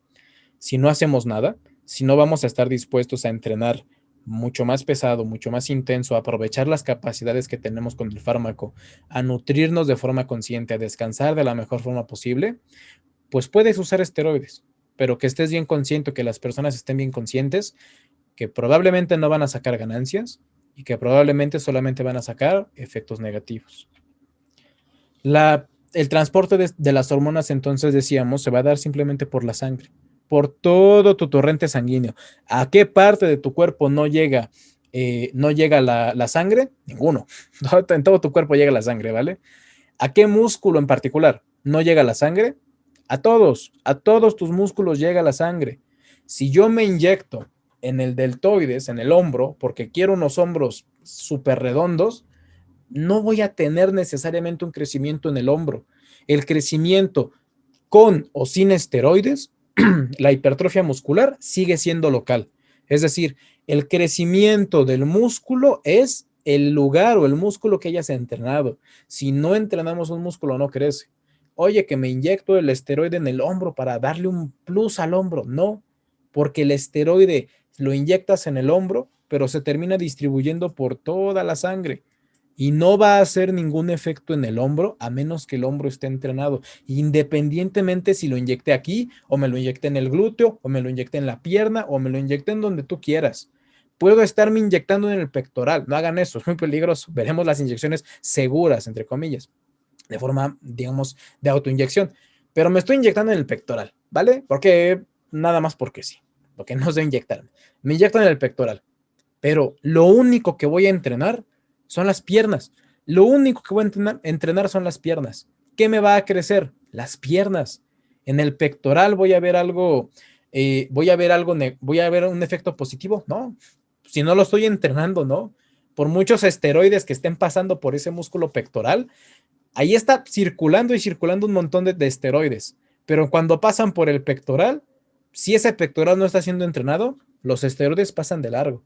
Si no hacemos nada, si no vamos a estar dispuestos a entrenar mucho más pesado, mucho más intenso, a aprovechar las capacidades que tenemos con el fármaco, a nutrirnos de forma consciente, a descansar de la mejor forma posible, pues puedes usar esteroides, pero que estés bien consciente, que las personas estén bien conscientes, que probablemente no van a sacar ganancias y que probablemente solamente van a sacar efectos negativos. El transporte de las hormonas, entonces decíamos, se va a dar simplemente por la sangre, por todo tu torrente sanguíneo. ¿A qué parte de tu cuerpo no llega la sangre? Ninguno. En todo tu cuerpo llega la sangre, ¿vale? ¿A qué músculo en particular no llega la sangre? A todos tus músculos llega la sangre. Si yo me inyecto en el deltoides, en el hombro, porque quiero unos hombros súper redondos, no voy a tener necesariamente un crecimiento en el hombro. El crecimiento con o sin esteroides, la hipertrofia muscular sigue siendo local. Es decir, el crecimiento del músculo es el lugar o el músculo que hayas entrenado. Si no entrenamos un músculo, no crece. oye, que me inyecto el esteroide en el hombro para darle un plus al hombro. No, porque el esteroide lo inyectas en el hombro, pero se termina distribuyendo por toda la sangre y no va a hacer ningún efecto en el hombro a menos que el hombro esté entrenado, independientemente si lo inyecté aquí o me lo inyecté en el glúteo o me lo inyecté en la pierna o me lo inyecté en donde tú quieras. Puedo estarme inyectando en el pectoral, no hagan eso, es muy peligroso. Veremos las inyecciones seguras, entre comillas, de forma, digamos, de autoinyección. Pero me estoy inyectando en el pectoral, ¿vale? Porque nada más porque sí, porque no sé inyectarme. Me inyecto en el pectoral, pero lo único que voy a entrenar son las piernas. Lo único que voy a entrenar son las piernas. ¿Qué me va a crecer? Las piernas. En el pectoral voy a ver algo, voy a ver un efecto positivo. No, si no lo estoy entrenando, no. Por muchos esteroides que estén pasando por ese músculo pectoral, ahí está circulando y circulando un montón de esteroides. Pero cuando pasan por el pectoral, si ese pectoral no está siendo entrenado, los esteroides pasan de largo.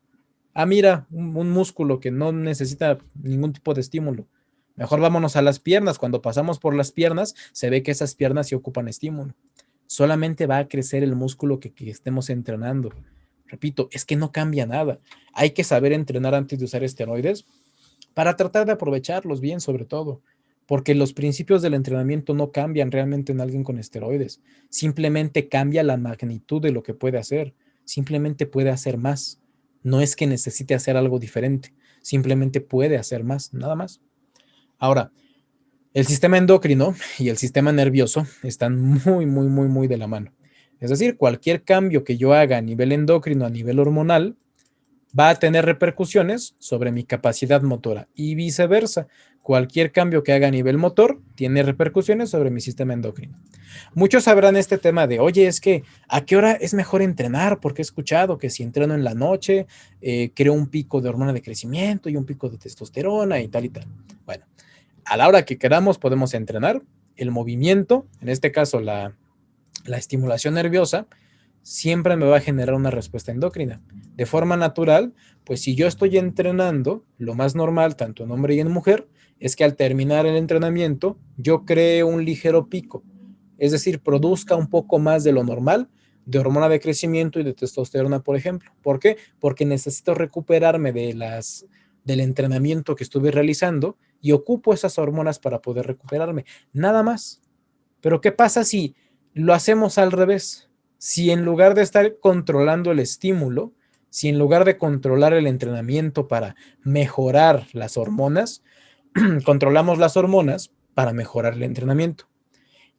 Ah, mira, un músculo que no necesita ningún tipo de estímulo. Mejor vámonos a las piernas. Cuando pasamos por las piernas, se ve que esas piernas sí ocupan estímulo. Solamente va a crecer el músculo que estemos entrenando. Repito, es que no cambia nada. Hay que saber entrenar antes de usar esteroides para tratar de aprovecharlos bien, sobre todo. Porque los principios del entrenamiento no cambian realmente en alguien con esteroides. Simplemente cambia la magnitud de lo que puede hacer. Simplemente puede hacer más. No es que necesite hacer algo diferente, simplemente puede hacer más, nada más. Ahora, el sistema endocrino y el sistema nervioso están muy de la mano. Es decir, cualquier cambio que yo haga a nivel endocrino, a nivel hormonal, va a tener repercusiones sobre mi capacidad motora y viceversa. Cualquier cambio que haga a nivel motor tiene repercusiones sobre mi sistema endocrino. Muchos sabrán este tema de, oye, es que ¿a qué hora es mejor entrenar? Porque he escuchado que si entreno en la noche, creo un pico de hormona de crecimiento y un pico de testosterona y tal y tal. Bueno, a la hora que queramos podemos entrenar. El movimiento, en este caso la estimulación nerviosa, siempre me va a generar una respuesta endocrina. De forma natural, pues si yo estoy entrenando, lo más normal, tanto en hombre y en mujer, es que al terminar el entrenamiento, yo cree un ligero pico, es decir, produzca un poco más de lo normal de hormona de crecimiento y de testosterona, por ejemplo. ¿Por qué? Porque necesito recuperarme del entrenamiento que estuve realizando y ocupo esas hormonas para poder recuperarme. Nada más. Pero ¿qué pasa si lo hacemos al revés? Si en lugar de estar controlando el estímulo, si en lugar de controlar el entrenamiento para mejorar las hormonas, controlamos las hormonas para mejorar el entrenamiento.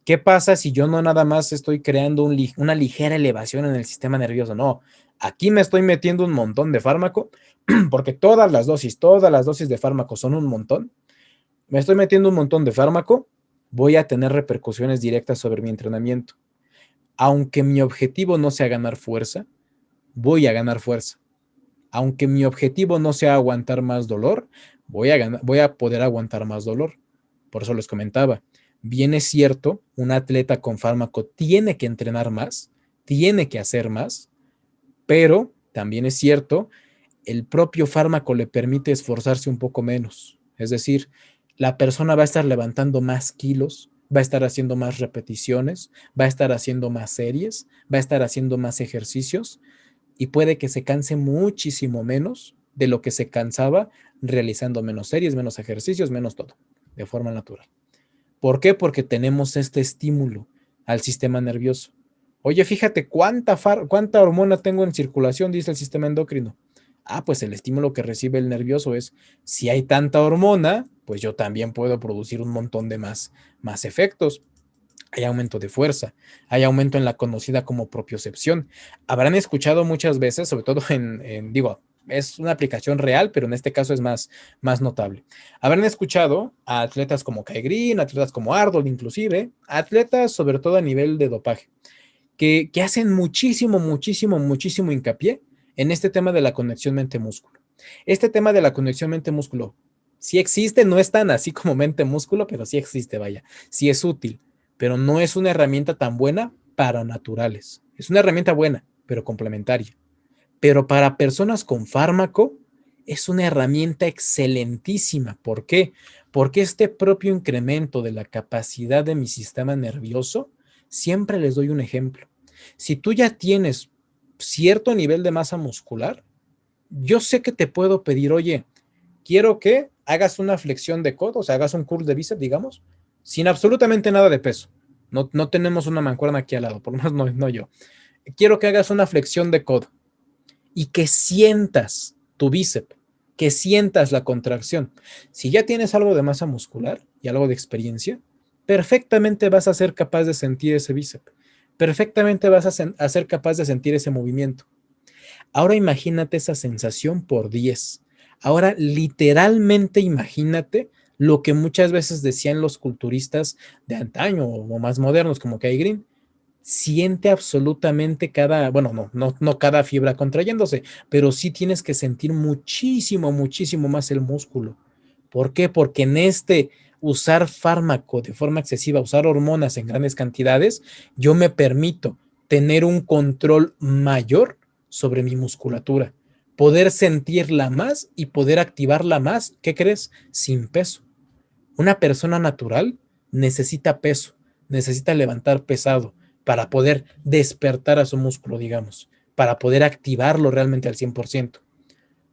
¿Qué pasa si yo no nada más estoy creando una ligera elevación en el sistema nervioso? No, aquí me estoy metiendo un montón de fármaco, porque todas las dosis de fármaco son un montón. Me estoy metiendo un montón de fármaco, voy a tener repercusiones directas sobre mi entrenamiento. Aunque mi objetivo no sea ganar fuerza, voy a ganar fuerza. Aunque mi objetivo no sea aguantar más dolor, voy a poder aguantar más dolor. Por eso les comentaba, bien es cierto, un atleta con fármaco tiene que entrenar más, tiene que hacer más, pero también es cierto, el propio fármaco le permite esforzarse un poco menos. Es decir, la persona va a estar levantando más kilos, va a estar haciendo más repeticiones, va a estar haciendo más series, va a estar haciendo más ejercicios y puede que se canse muchísimo menos de lo que se cansaba realizando menos series, menos ejercicios, menos todo, de forma natural. ¿Por qué? Porque tenemos este estímulo al sistema nervioso. Oye, fíjate cuánta hormona tengo en circulación, dice el sistema endocrino. Ah, pues el estímulo que recibe el nervioso es, si hay tanta hormona, pues yo también puedo producir un montón de más efectos. Hay aumento de fuerza, hay aumento en la conocida como propiocepción. Habrán escuchado muchas veces, sobre todo digo, es una aplicación real, pero en este caso es más notable. Habrán escuchado a atletas como Kai Green, atletas como Arnold, inclusive, atletas sobre todo a nivel de dopaje, que hacen muchísimo hincapié en este tema de la conexión mente-músculo. Este tema de la conexión mente-músculo sí existe, no es tan así como mente-músculo, pero sí existe, vaya, sí es útil, pero no es una herramienta tan buena para naturales. Es una herramienta buena, pero complementaria. Pero para personas con fármaco, es una herramienta excelentísima. ¿Por qué? Porque este propio incremento de la capacidad de mi sistema nervioso, siempre les doy un ejemplo. Si tú ya tienes cierto nivel de masa muscular, yo sé que te puedo pedir, oye, quiero que hagas una flexión de codo, o sea, hagas un curl de bíceps, digamos, sin absolutamente nada de peso. No tenemos una mancuerna aquí al lado, por lo menos no yo. Quiero que hagas una flexión de codo y que sientas tu bíceps, que sientas la contracción. Si ya tienes algo de masa muscular y algo de experiencia, perfectamente vas a ser capaz de sentir ese bíceps. Perfectamente vas a ser capaz de sentir ese movimiento. Ahora imagínate esa sensación por 10. Ahora literalmente imagínate lo que muchas veces decían los culturistas de antaño o más modernos como Kai Green. Siente absolutamente cada, bueno, no cada fibra contrayéndose, pero sí tienes que sentir muchísimo más el músculo. ¿Por qué? Porque en este usar fármaco de forma excesiva, usar hormonas en grandes cantidades, yo me permito tener un control mayor sobre mi musculatura, poder sentirla más y poder activarla más, ¿qué crees? Sin peso. Una persona natural necesita peso, necesita levantar pesado para poder despertar a su músculo, digamos, para poder activarlo realmente al 100%.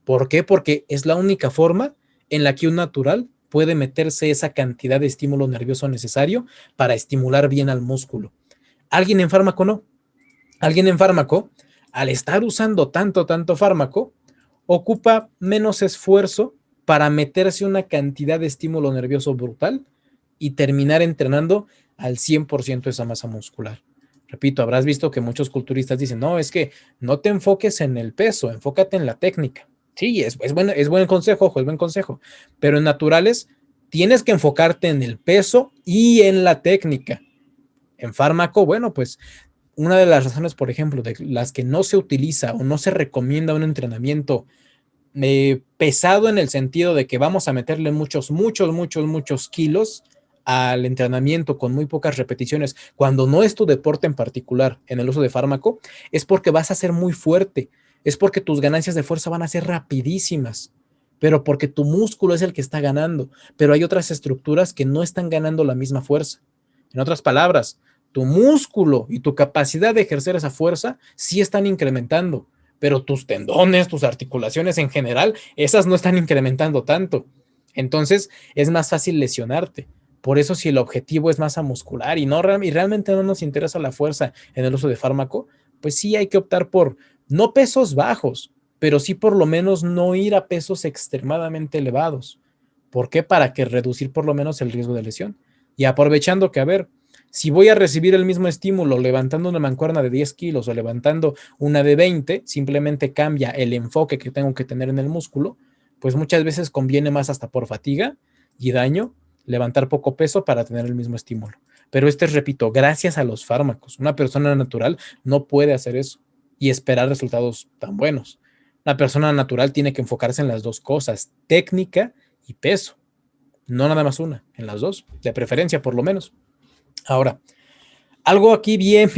¿Por qué? Porque es la única forma en la que un natural puede meterse esa cantidad de estímulo nervioso necesario para estimular bien al músculo. Alguien en fármaco no. Alguien en fármaco, al estar usando tanto fármaco, ocupa menos esfuerzo para meterse una cantidad de estímulo nervioso brutal y terminar entrenando al 100% esa masa muscular. Repito, habrás visto que muchos culturistas dicen, no, es que no te enfoques en el peso, enfócate en la técnica. Sí, es buen consejo, ojo, es buen consejo, pero en naturales tienes que enfocarte en el peso y en la técnica. En fármaco, bueno, pues una de las razones, por ejemplo, de las que no se utiliza o no se recomienda un entrenamiento pesado en el sentido de que vamos a meterle muchos kilos al entrenamiento con muy pocas repeticiones, cuando no es tu deporte en particular en el uso de fármaco, es porque vas a ser muy fuerte, es porque tus ganancias de fuerza van a ser rapidísimas, pero porque tu músculo es el que está ganando, pero hay otras estructuras que no están ganando la misma fuerza. En otras palabras, tu músculo y tu capacidad de ejercer esa fuerza sí están incrementando, pero tus tendones, tus articulaciones en general, esas no están incrementando tanto. Entonces es más fácil lesionarte. Por eso si el objetivo es masa muscular y realmente no nos interesa la fuerza en el uso de fármaco, pues sí hay que optar por no pesos bajos, pero sí por lo menos no ir a pesos extremadamente elevados. ¿Por qué? Para que reducir por lo menos el riesgo de lesión. Y aprovechando que, a ver, si voy a recibir el mismo estímulo levantando una mancuerna de 10 kilos o levantando una de 20, simplemente cambia el enfoque que tengo que tener en el músculo, pues muchas veces conviene más hasta por fatiga y daño levantar poco peso para tener el mismo estímulo. Pero repito, gracias a los fármacos. Una persona natural no puede hacer eso y esperar resultados tan buenos. Una persona natural tiene que enfocarse en las dos cosas, técnica y peso. No nada más una, en las dos, de preferencia por lo menos. Ahora, algo aquí bien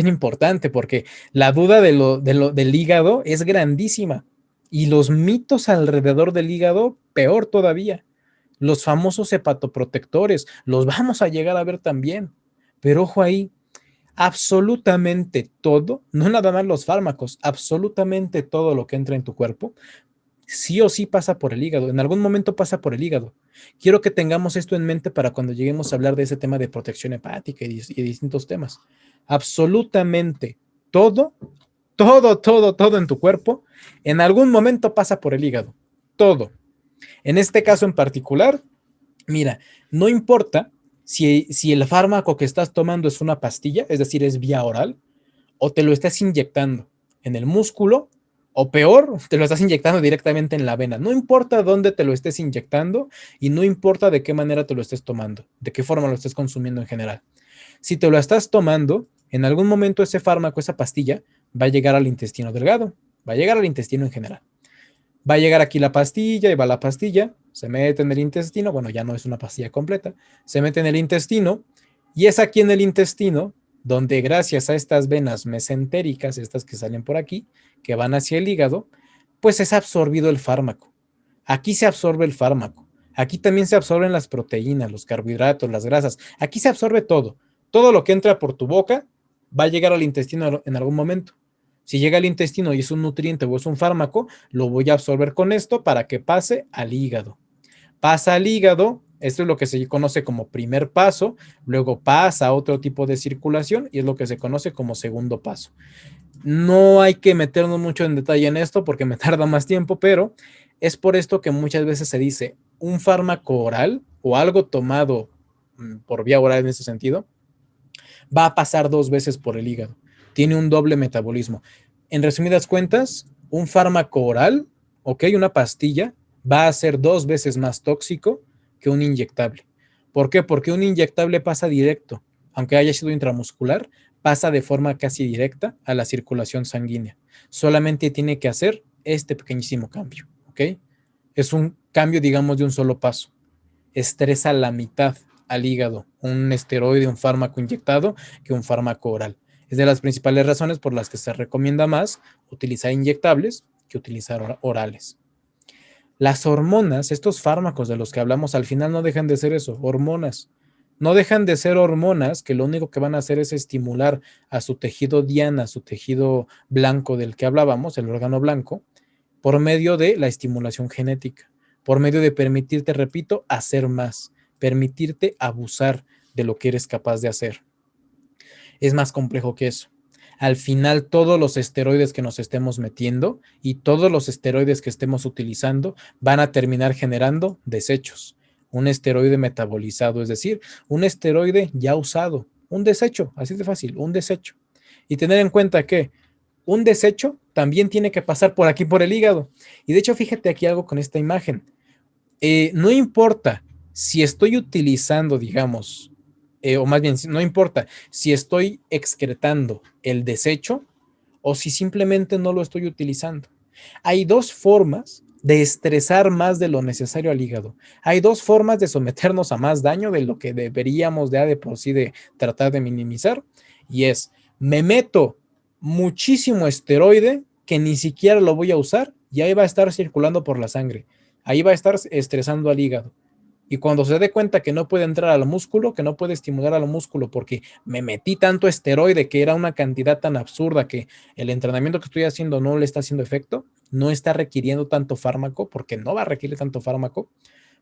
importante, porque la duda del hígado es grandísima y los mitos alrededor del hígado, peor todavía. Los famosos hepatoprotectores, los vamos a llegar a ver también. Pero ojo ahí, absolutamente todo, no nada más los fármacos, absolutamente todo lo que entra en tu cuerpo sí o sí pasa por el hígado, en algún momento pasa por el hígado. Quiero que tengamos esto en mente para cuando lleguemos a hablar de ese tema de protección hepática y distintos temas. Absolutamente todo, todo en tu cuerpo, en algún momento pasa por el hígado. Todo. En este caso en particular, mira, no importa si el fármaco que estás tomando es una pastilla, es decir, es vía oral, o te lo estás inyectando en el músculo, o peor, te lo estás inyectando directamente en la vena. No importa dónde te lo estés inyectando y no importa de qué manera te lo estés tomando, de qué forma lo estés consumiendo en general. Si te lo estás tomando, en algún momento ese fármaco, esa pastilla, va a llegar al intestino delgado, va a llegar al intestino en general. Va a llegar aquí la pastilla y va la pastilla, se mete en el intestino, bueno, ya no es una pastilla completa, se mete en el intestino y es aquí en el intestino donde gracias a estas venas mesentéricas, estas que salen por aquí, que van hacia el hígado, pues es absorbido el fármaco. Aquí se absorbe el fármaco. Aquí también se absorben las proteínas, los carbohidratos, las grasas. Aquí se absorbe todo. Todo lo que entra por tu boca va a llegar al intestino en algún momento. Si llega al intestino y es un nutriente o es un fármaco, lo voy a absorber con esto para que pase al hígado. Pasa al hígado, esto es lo que se conoce como primer paso, luego pasa a otro tipo de circulación y es lo que se conoce como segundo paso. No hay que meternos mucho en detalle en esto porque me tarda más tiempo, pero es por esto que muchas veces se dice un fármaco oral o algo tomado por vía oral en ese sentido, va a pasar 2 veces por el hígado. Tiene un doble metabolismo. En resumidas cuentas, un fármaco oral, ok, una pastilla, va a ser 2 veces más tóxico que un inyectable. ¿Por qué? Porque un inyectable pasa directo, aunque haya sido intramuscular, pasa de forma casi directa a la circulación sanguínea. Solamente tiene que hacer este pequeñísimo cambio, ¿ok? Es un cambio, digamos, de un solo paso. Estresa la mitad al hígado un esteroide, un fármaco inyectado que un fármaco oral. Es de las principales razones por las que se recomienda más utilizar inyectables que utilizar orales. Las hormonas, estos fármacos de los que hablamos, al final no dejan de ser eso, hormonas. No dejan de ser hormonas que lo único que van a hacer es estimular a su tejido diana, a su tejido blanco del que hablábamos, el órgano blanco, por medio de la estimulación genética, por medio de permitirte, repito, hacer más, permitirte abusar de lo que eres capaz de hacer. Es más complejo que eso. Al final, todos los esteroides que nos estemos metiendo y todos los esteroides que estemos utilizando van a terminar generando desechos. Un esteroide metabolizado, es decir, un esteroide ya usado, un desecho, así de fácil, un desecho. Y tener en cuenta que un desecho también tiene que pasar por aquí, por el hígado. Y de hecho, fíjate aquí algo con esta imagen. No importa si estoy utilizando, digamos, o más bien, no importa si estoy excretando el desecho o si simplemente no lo estoy utilizando. Hay dos formas de estresar más de lo necesario al hígado. Hay dos formas de someternos a más daño de lo que deberíamos de por sí de tratar de minimizar. Y es, me meto muchísimo esteroide que ni siquiera lo voy a usar y ahí va a estar circulando por la sangre. Ahí va a estar estresando al hígado. Y cuando se dé cuenta que no puede entrar al músculo, que no puede estimular al músculo porque me metí tanto esteroide que era una cantidad tan absurda que el entrenamiento que estoy haciendo no le está haciendo efecto, no está requiriendo tanto fármaco porque no va a requerir tanto fármaco,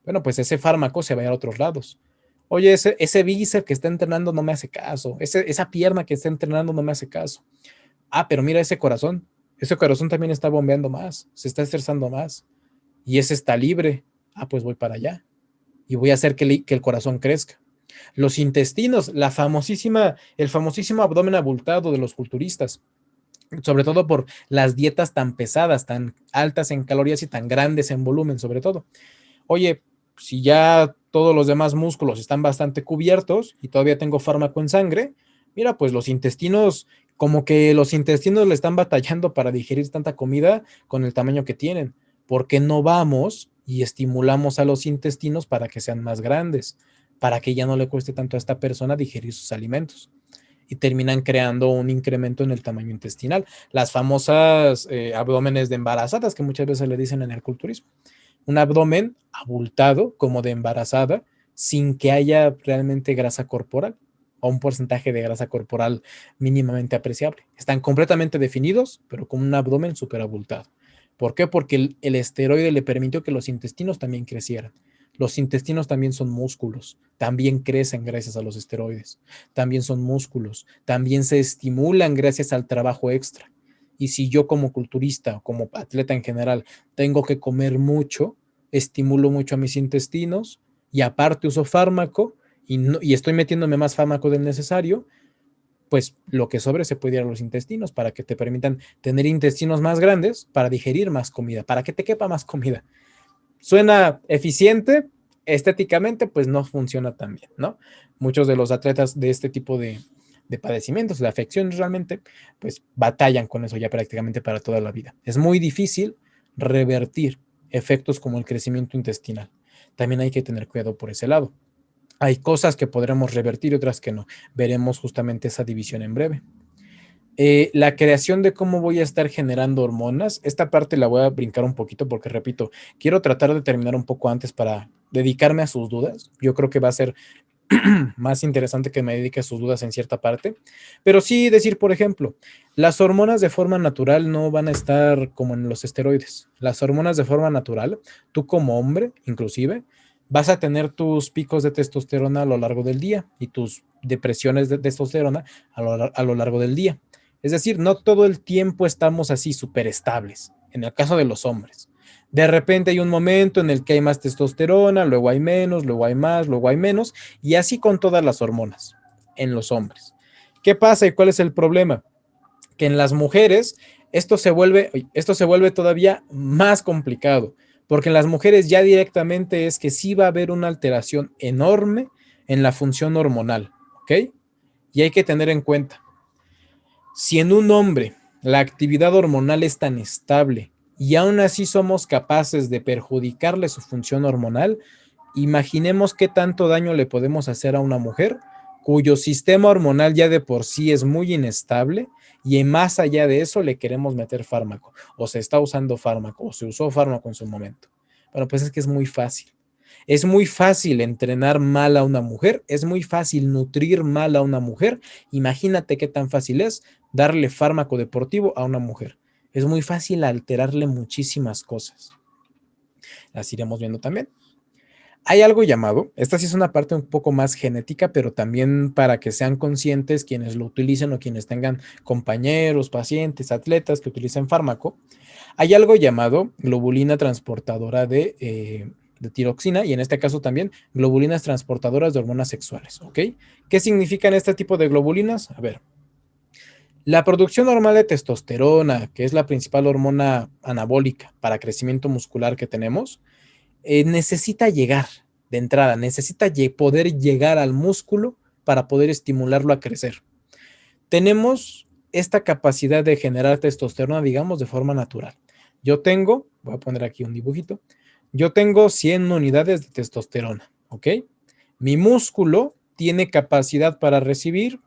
bueno, pues ese fármaco se va a ir a otros lados. Oye, ese bíceps que está entrenando no me hace caso, esa pierna que está entrenando no me hace caso. Ah, pero mira ese corazón también está bombeando más, se está estresando más y ese está libre. Ah, pues voy para allá y voy a hacer que el corazón crezca. Los intestinos, el famosísimo abdomen abultado de los culturistas, sobre todo por las dietas tan pesadas, tan altas en calorías y tan grandes en volumen, sobre todo. Oye, si ya todos los demás músculos están bastante cubiertos y todavía tengo fármaco en sangre, mira, pues los intestinos, como que los intestinos le están batallando para digerir tanta comida con el tamaño que tienen. ¿Por qué no vamos y estimulamos a los intestinos para que sean más grandes? Para que ya no le cueste tanto a esta persona digerir sus alimentos. Y terminan creando un incremento en el tamaño intestinal. Las famosas abdómenes de embarazadas que muchas veces le dicen en el culturismo. Un abdomen abultado, como de embarazada, sin que haya realmente grasa corporal o un porcentaje de grasa corporal mínimamente apreciable. Están completamente definidos, pero con un abdomen súper abultado. ¿Por qué? Porque el esteroide le permitió que los intestinos también crecieran. Los intestinos también son músculos, también crecen gracias a los esteroides, también son músculos, también se estimulan gracias al trabajo extra. Y si yo como culturista o como atleta en general tengo que comer mucho, estimulo mucho a mis intestinos y aparte uso fármaco y estoy metiéndome más fármaco del necesario, pues lo que sobre se puede ir a los intestinos para que te permitan tener intestinos más grandes para digerir más comida, para que te quepa más comida. Suena eficiente, estéticamente pues no funciona tan bien, ¿no? Muchos de los atletas de este tipo de padecimientos, de afecciones realmente, pues batallan con eso ya prácticamente para toda la vida. Es muy difícil revertir efectos como el crecimiento intestinal. También hay que tener cuidado por ese lado. Hay cosas que podremos revertir y otras que no. Veremos justamente esa división en breve. La creación de cómo voy a estar generando hormonas, esta parte la voy a brincar un poquito porque, repito, quiero tratar de terminar un poco antes para dedicarme a sus dudas. Yo creo que va a ser más interesante que me dedique a sus dudas en cierta parte, pero sí decir, por ejemplo, las hormonas de forma natural no van a estar como en los esteroides. Las hormonas de forma natural, tú como hombre, inclusive, vas a tener tus picos de testosterona a lo largo del día y tus depresiones de testosterona a lo largo del día. Es decir, no todo el tiempo estamos así súper estables, en el caso de los hombres. De repente hay un momento en el que hay más testosterona, luego hay menos, luego hay más, luego hay menos, y así con todas las hormonas en los hombres. ¿Qué pasa y cuál es el problema? Que en las mujeres esto se vuelve todavía más complicado, porque en las mujeres ya directamente es que sí va a haber una alteración enorme en la función hormonal, ¿ok? Y hay que tener en cuenta, si en un hombre la actividad hormonal es tan estable y aún así somos capaces de perjudicarle su función hormonal, imaginemos qué tanto daño le podemos hacer a una mujer cuyo sistema hormonal ya de por sí es muy inestable y más allá de eso le queremos meter fármaco o se está usando fármaco o se usó fármaco en su momento. Bueno, pues es que es muy fácil. Es muy fácil entrenar mal a una mujer, es muy fácil nutrir mal a una mujer. Imagínate qué tan fácil es darle fármaco deportivo a una mujer. Es muy fácil alterarle muchísimas cosas. Las iremos viendo también. Hay algo llamado, esta sí es una parte un poco más genética, pero también para que sean conscientes quienes lo utilicen o quienes tengan compañeros, pacientes, atletas que utilicen fármaco. Hay algo llamado globulina transportadora de tiroxina y en este caso también globulinas transportadoras de hormonas sexuales, ¿ok? ¿Qué significan este tipo de globulinas? A ver, la producción normal de testosterona, que es la principal hormona anabólica para crecimiento muscular que tenemos, necesita llegar de entrada, necesita poder llegar al músculo para poder estimularlo a crecer. Tenemos esta capacidad de generar testosterona, digamos, de forma natural. Yo tengo, voy a poner aquí un dibujito, yo tengo 100 unidades de testosterona, ¿ok? Mi músculo tiene capacidad para recibir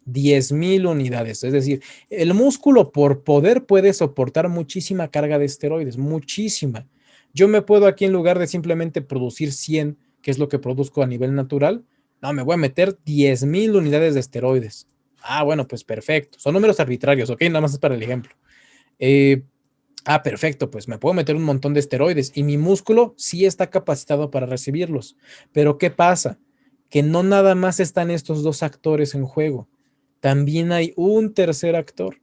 10,000 unidades, es decir, el músculo por poder puede soportar muchísima carga de esteroides, muchísima. Yo me puedo aquí en lugar de simplemente producir 100, que es lo que produzco a nivel natural, no, me voy a meter 10,000 unidades de esteroides. Ah, bueno, pues perfecto. Son números arbitrarios, ¿ok? Nada más es para el ejemplo. Eh, perfecto, pues me puedo meter un montón de esteroides y mi músculo sí está capacitado para recibirlos. Pero ¿qué pasa? Que no nada más están estos dos actores en juego. También hay un tercer actor,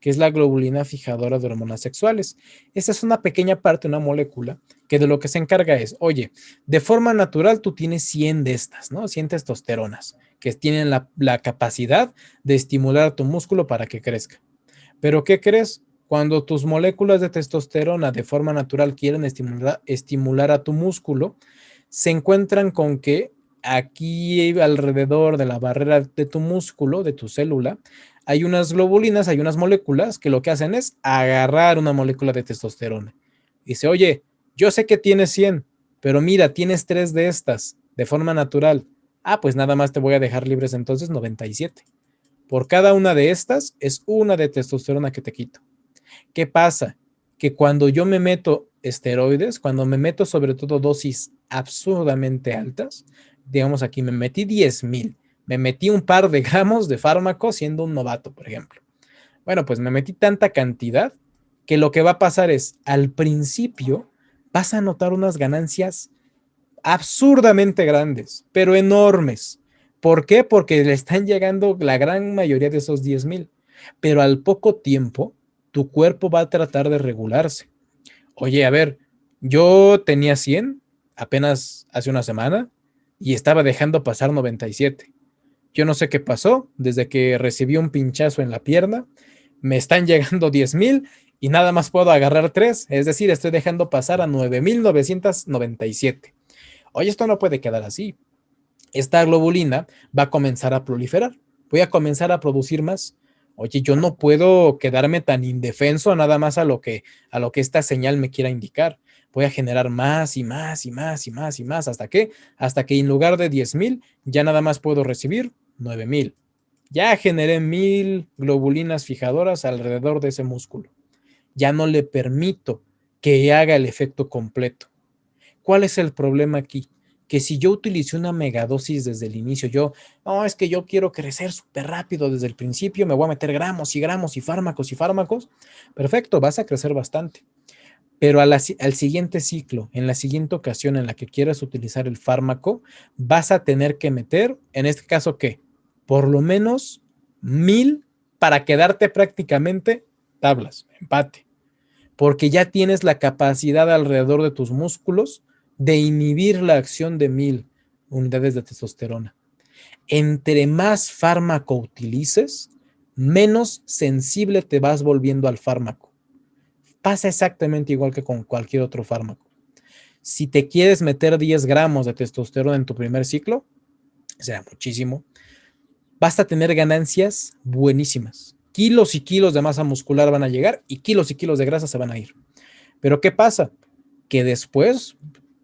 que es la globulina fijadora de hormonas sexuales. Esa es una pequeña parte, una molécula, que de lo que se encarga es, oye, de forma natural tú tienes 100 de estas, ¿no? 100 testosteronas, que tienen la capacidad de estimular a tu músculo para que crezca. Pero ¿qué crees? Cuando tus moléculas de testosterona de forma natural quieren estimular a tu músculo, se encuentran con que aquí alrededor de la barrera de tu músculo, de tu célula, hay unas globulinas, hay unas moléculas que lo que hacen es agarrar una molécula de testosterona. Dice, oye, yo sé que tienes 100, pero mira, tienes 3 de estas de forma natural. Ah, pues nada más te voy a dejar libres entonces 97. Por cada una de estas es una de testosterona que te quito. ¿Qué pasa? Que cuando yo me meto esteroides, cuando me meto sobre todo dosis absurdamente altas, digamos aquí me metí 10,000, me metí un par de gramos de fármaco siendo un novato, por ejemplo. Bueno, pues me metí tanta cantidad que lo que va a pasar es, al principio, vas a notar unas ganancias absurdamente grandes, pero enormes. ¿Por qué? Porque le están llegando la gran mayoría de esos 10,000, pero al poco tiempo tu cuerpo va a tratar de regularse. Oye, a ver, yo tenía 100 apenas hace una semana y estaba dejando pasar 97. Yo no sé qué pasó, desde que recibí un pinchazo en la pierna, me están llegando 10,000 y nada más puedo agarrar 3, es decir, estoy dejando pasar a 9,997. Oye, esto no puede quedar así. Esta globulina va a comenzar a proliferar. Voy a comenzar a producir más. Oye, yo no puedo quedarme tan indefenso nada más a lo que esta señal me quiera indicar. Voy a generar más y más y más y más y más. ¿Hasta qué? Hasta que en lugar de 10,000, ya nada más puedo recibir 9,000, Ya generé 1000 globulinas fijadoras alrededor de ese músculo. Ya no le permito que haga el efecto completo. ¿Cuál es el problema aquí? Que si yo utilicé una megadosis desde el inicio, no, es que yo quiero crecer súper rápido desde el principio, me voy a meter gramos y gramos y fármacos, perfecto, vas a crecer bastante. Pero al siguiente ciclo, en la siguiente ocasión en la que quieras utilizar el fármaco, vas a tener que meter, en este caso, ¿qué? Por lo menos 1000 para quedarte prácticamente tablas, empate, porque ya tienes la capacidad alrededor de tus músculos de inhibir la acción de 1000 unidades de testosterona. Entre más fármaco utilices, menos sensible te vas volviendo al fármaco. Pasa exactamente igual que con cualquier otro fármaco. Si te quieres meter 10 gramos de testosterona en tu primer ciclo, o sea, muchísimo, vas a tener ganancias buenísimas. Kilos y kilos de masa muscular van a llegar y kilos de grasa se van a ir. Pero ¿qué pasa? Que después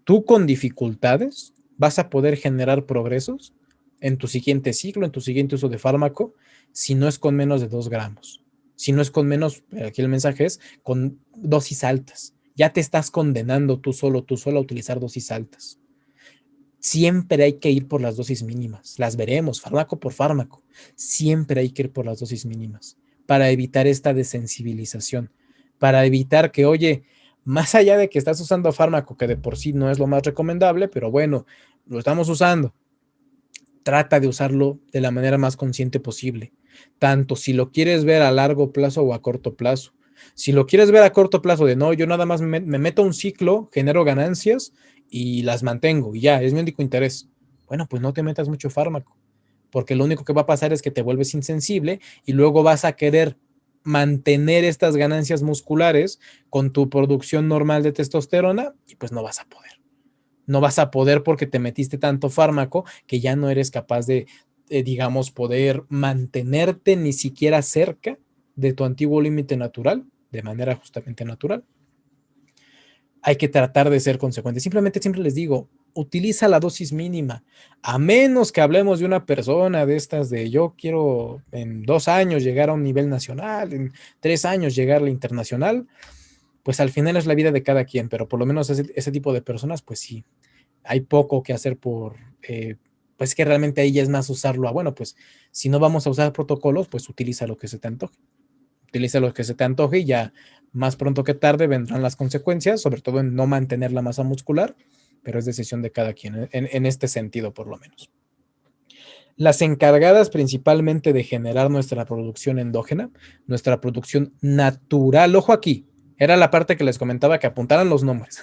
tú con dificultades vas a poder generar progresos en tu siguiente ciclo, en tu siguiente uso de fármaco, si no es con menos de 2 gramos. Si no es con menos, aquí el mensaje es con dosis altas. Ya te estás condenando tú solo a utilizar dosis altas. Siempre hay que ir por las dosis mínimas. Las veremos, fármaco por fármaco. Siempre hay que ir por las dosis mínimas para evitar esta desensibilización, para evitar que, oye, más allá de que estás usando fármaco, que de por sí no es lo más recomendable, pero bueno, lo estamos usando, trata de usarlo de la manera más consciente posible, tanto si lo quieres ver a largo plazo o a corto plazo. Si lo quieres ver a corto plazo, de no, yo nada más me meto un ciclo, genero ganancias y las mantengo y ya, es mi único interés. Bueno, pues no te metas mucho fármaco, porque lo único que va a pasar es que te vuelves insensible y luego vas a querer mantener estas ganancias musculares con tu producción normal de testosterona y pues no vas a poder. No vas a poder porque te metiste tanto fármaco que ya no eres capaz digamos, poder mantenerte ni siquiera cerca de tu antiguo límite natural, de manera justamente natural. Hay que tratar de ser consecuentes. Simplemente siempre les digo, utiliza la dosis mínima, a menos que hablemos de una persona de estas de yo quiero en 2 años llegar a un nivel nacional, en 3 años llegar a la internacional, pues al final es la vida de cada quien, pero por lo menos ese tipo de personas, pues sí, hay poco que hacer pues que realmente ahí ya es más usarlo bueno, pues si no vamos a usar protocolos, pues utiliza lo que se te antoje. Utiliza lo que se te antoje y ya más pronto que tarde vendrán las consecuencias, sobre todo en no mantener la masa muscular, pero es decisión de cada quien, en este sentido por lo menos. Las encargadas principalmente de generar nuestra producción endógena, nuestra producción natural, ojo aquí, era la parte que les comentaba que apuntaran los nombres.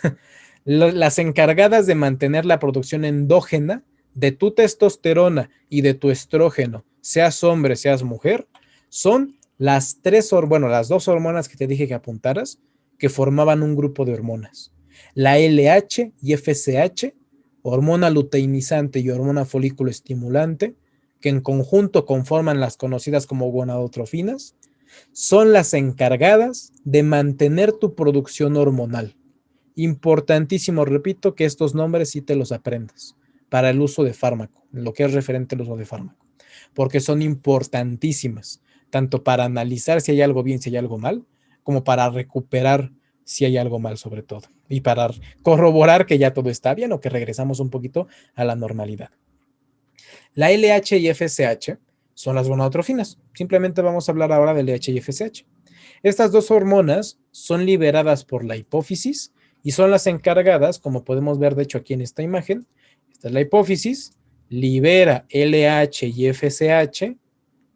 Las encargadas de mantener la producción endógena de tu testosterona y de tu estrógeno, seas hombre, seas mujer, son las las 2 hormonas que te dije que apuntaras, que formaban un grupo de hormonas. La LH y FSH, hormona luteinizante y hormona folículo estimulante, que en conjunto conforman las conocidas como gonadotrofinas, son las encargadas de mantener tu producción hormonal. Importantísimo, repito, que estos nombres sí te los aprendas para el uso de fármaco, lo que es referente al uso de fármaco, porque son importantísimas, tanto para analizar si hay algo bien, si hay algo mal, como para recuperar si hay algo mal sobre todo, y para corroborar que ya todo está bien o que regresamos un poquito a la normalidad. La LH y FSH son las gonadotrofinas. Simplemente vamos a hablar ahora de LH y FSH. Estas 2 hormonas son liberadas por la hipófisis y son las encargadas, como podemos ver de hecho aquí en esta imagen, esta es la hipófisis, libera LH y FSH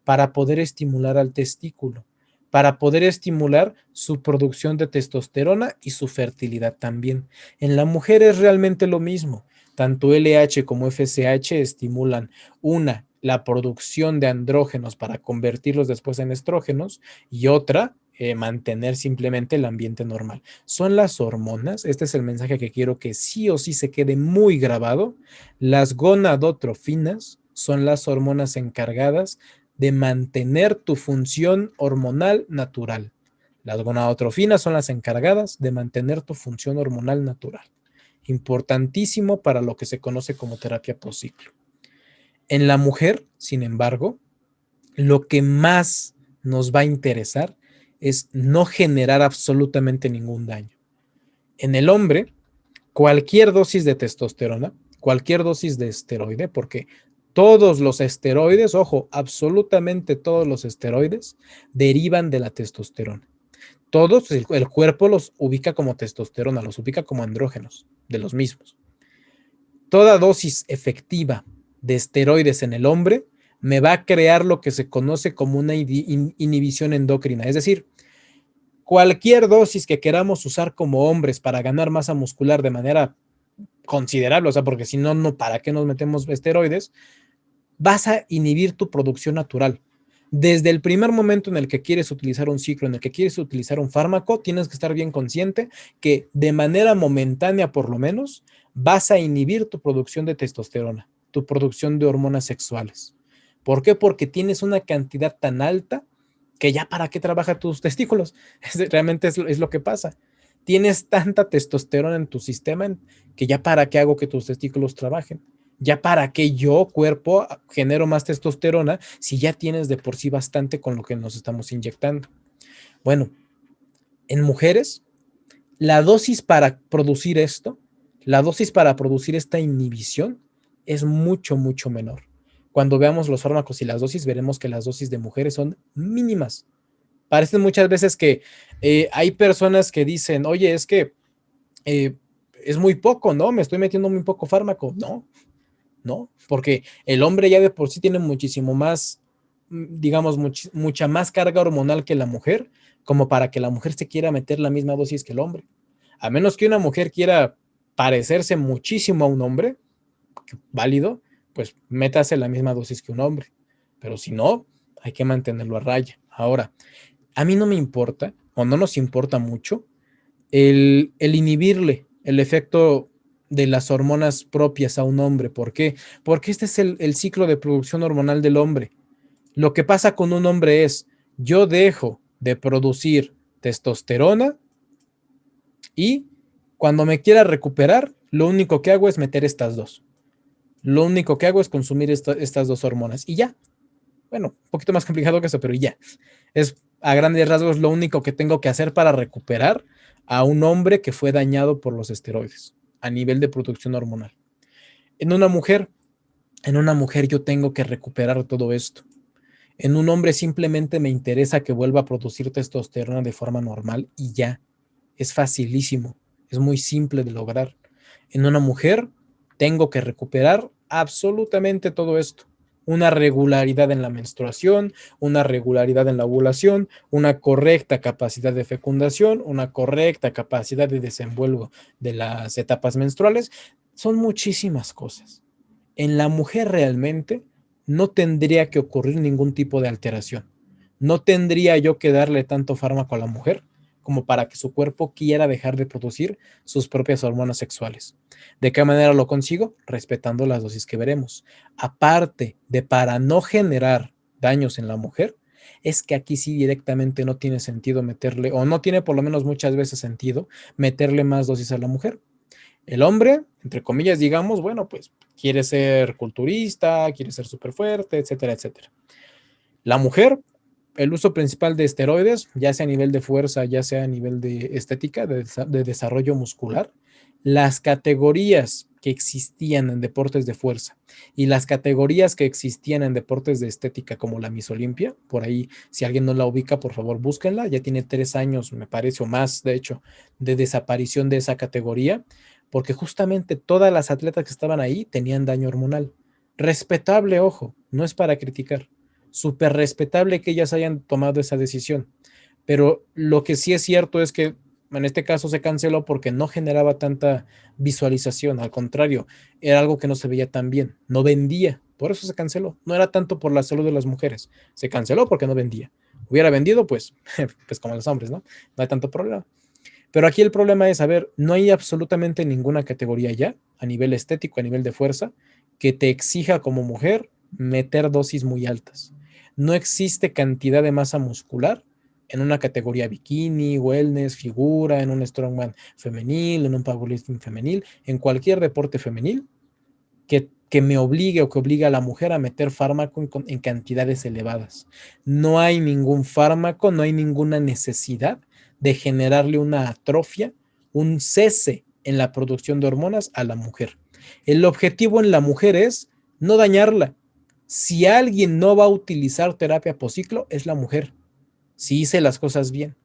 para poder estimular al testículo, para poder estimular su producción de testosterona y su fertilidad también. En la mujer es realmente lo mismo. Tanto LH como FSH estimulan la producción de andrógenos para convertirlos después en estrógenos y otra, mantener simplemente el ambiente normal. Son las hormonas, este es el mensaje que quiero que sí o sí se quede muy grabado. Las gonadotrofinas son las hormonas encargadas de mantener tu función hormonal natural. Las gonadotrofinas son las encargadas de mantener tu función hormonal natural. Importantísimo para lo que se conoce como terapia postciclo. En la mujer, sin embargo, lo que más nos va a interesar es no generar absolutamente ningún daño. En el hombre, cualquier dosis de testosterona, cualquier dosis de esteroide, porque todos los esteroides, ojo, absolutamente todos los esteroides derivan de la testosterona. Todos, el cuerpo los ubica como testosterona, los ubica como andrógenos de los mismos. Toda dosis efectiva de esteroides en el hombre me va a crear lo que se conoce como una inhibición endocrina. Es decir, cualquier dosis que queramos usar como hombres para ganar masa muscular de manera considerable, o sea, porque si no, no, ¿para qué nos metemos esteroides? Vas a inhibir tu producción natural. Desde el primer momento en el que quieres utilizar un ciclo, en el que quieres utilizar un fármaco, tienes que estar bien consciente que de manera momentánea, por lo menos, vas a inhibir tu producción de testosterona, tu producción de hormonas sexuales. ¿Por qué? Porque tienes una cantidad tan alta que ya para qué trabajan tus testículos. Realmente es lo que pasa. Tienes tanta testosterona en tu sistema que ya para qué hago que tus testículos trabajen. Ya para qué yo, cuerpo, genero más testosterona si ya tienes de por sí bastante con lo que nos estamos inyectando. Bueno, en mujeres, la dosis para producir esto, la dosis para producir esta inhibición es mucho, mucho menor. Cuando veamos los fármacos y las dosis, veremos que las dosis de mujeres son mínimas. Parece muchas veces que hay personas que dicen, oye, es que eh, es muy poco, ¿no? Me estoy metiendo muy poco fármaco. No, no, porque el hombre ya de por sí tiene muchísimo más, digamos, mucha más carga hormonal que la mujer, como para que la mujer se quiera meter la misma dosis que el hombre. A menos que una mujer quiera parecerse muchísimo a un hombre, válido, pues métase la misma dosis que un hombre. Pero si no, hay que mantenerlo a raya. Ahora, a mí no me importa, o no nos importa mucho, el inhibirle el efecto de las hormonas propias a un hombre. ¿Por qué? Porque este es el ciclo de producción hormonal del hombre. Lo que pasa con un hombre es, yo dejo de producir testosterona y cuando me quiera recuperar, lo único que hago es meter estas dos. Lo único que hago es consumir estas dos hormonas y ya. Bueno, un poquito más complicado que eso, pero ya. Es a grandes rasgos lo único que tengo que hacer para recuperar a un hombre que fue dañado por los esteroides a nivel de producción hormonal. En una mujer, en una mujer yo tengo que recuperar todo esto. En un hombre simplemente me interesa que vuelva a producir testosterona de forma normal y ya. Es facilísimo, es muy simple de lograr. En una mujer tengo que recuperar absolutamente todo esto. Una regularidad en la menstruación, una regularidad en la ovulación, una correcta capacidad de fecundación, una correcta capacidad de desenvuelvo de las etapas menstruales. Son muchísimas cosas. En la mujer realmente no tendría que ocurrir ningún tipo de alteración. No tendría yo que darle tanto fármaco a la mujer como para que su cuerpo quiera dejar de producir sus propias hormonas sexuales. ¿De qué manera lo consigo? Respetando las dosis que veremos. Aparte de para no generar daños en la mujer, es que aquí sí directamente no tiene sentido meterle, o no tiene por lo menos muchas veces sentido, meterle más dosis a la mujer. El hombre, entre comillas, digamos, bueno, pues quiere ser culturista, quiere ser súper fuerte, etcétera, etcétera. La mujer, el uso principal de esteroides, ya sea a nivel de fuerza, ya sea a nivel de estética, de desarrollo muscular, las categorías que existían en deportes de fuerza y las categorías que existían en deportes de estética como la Miss Olimpia, por ahí, si alguien no la ubica, por favor búsquenla, ya tiene 3 años, me parece, o más, de hecho, de desaparición de esa categoría, porque justamente todas las atletas que estaban ahí tenían daño hormonal. Respetable, ojo, no es para criticar, súper respetable que ellas hayan tomado esa decisión, pero lo que sí es cierto es que en este caso se canceló porque no generaba tanta visualización, al contrario, era algo que no se veía tan bien, no vendía, por eso se canceló, no era tanto por la salud de las mujeres, se canceló porque no vendía. Hubiera vendido, pues, pues como los hombres, ¿no? No hay tanto problema. Pero aquí el problema es, a ver, no hay absolutamente ninguna categoría ya, a nivel estético, a nivel de fuerza, que te exija como mujer meter dosis muy altas. No existe cantidad de masa muscular en una categoría bikini, wellness, figura, en un strongman femenil, en un powerlifting femenil, en cualquier deporte femenil, que que me obligue o que obligue a la mujer a meter fármaco en cantidades elevadas. No hay ningún fármaco, no hay ninguna necesidad de generarle una atrofia, un cese en la producción de hormonas a la mujer. El objetivo en la mujer es no dañarla. Si alguien no va a utilizar terapia post-ciclo, es la mujer. Si hice las cosas bien.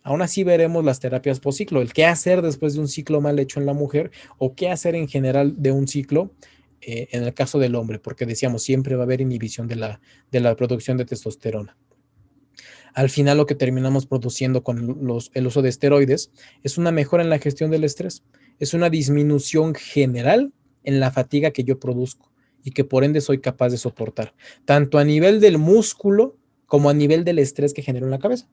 Aún así veremos las terapias post-ciclo, el qué hacer después de un ciclo mal hecho en la mujer o qué hacer en general de un ciclo en el caso del hombre, porque decíamos, siempre va a haber inhibición de la producción de testosterona. Al final lo que terminamos produciendo con el uso de esteroides es una mejora en la gestión del estrés, es una disminución general en la fatiga que yo produzco y que por ende soy capaz de soportar, tanto a nivel del músculo como a nivel del estrés que genero en la cabeza.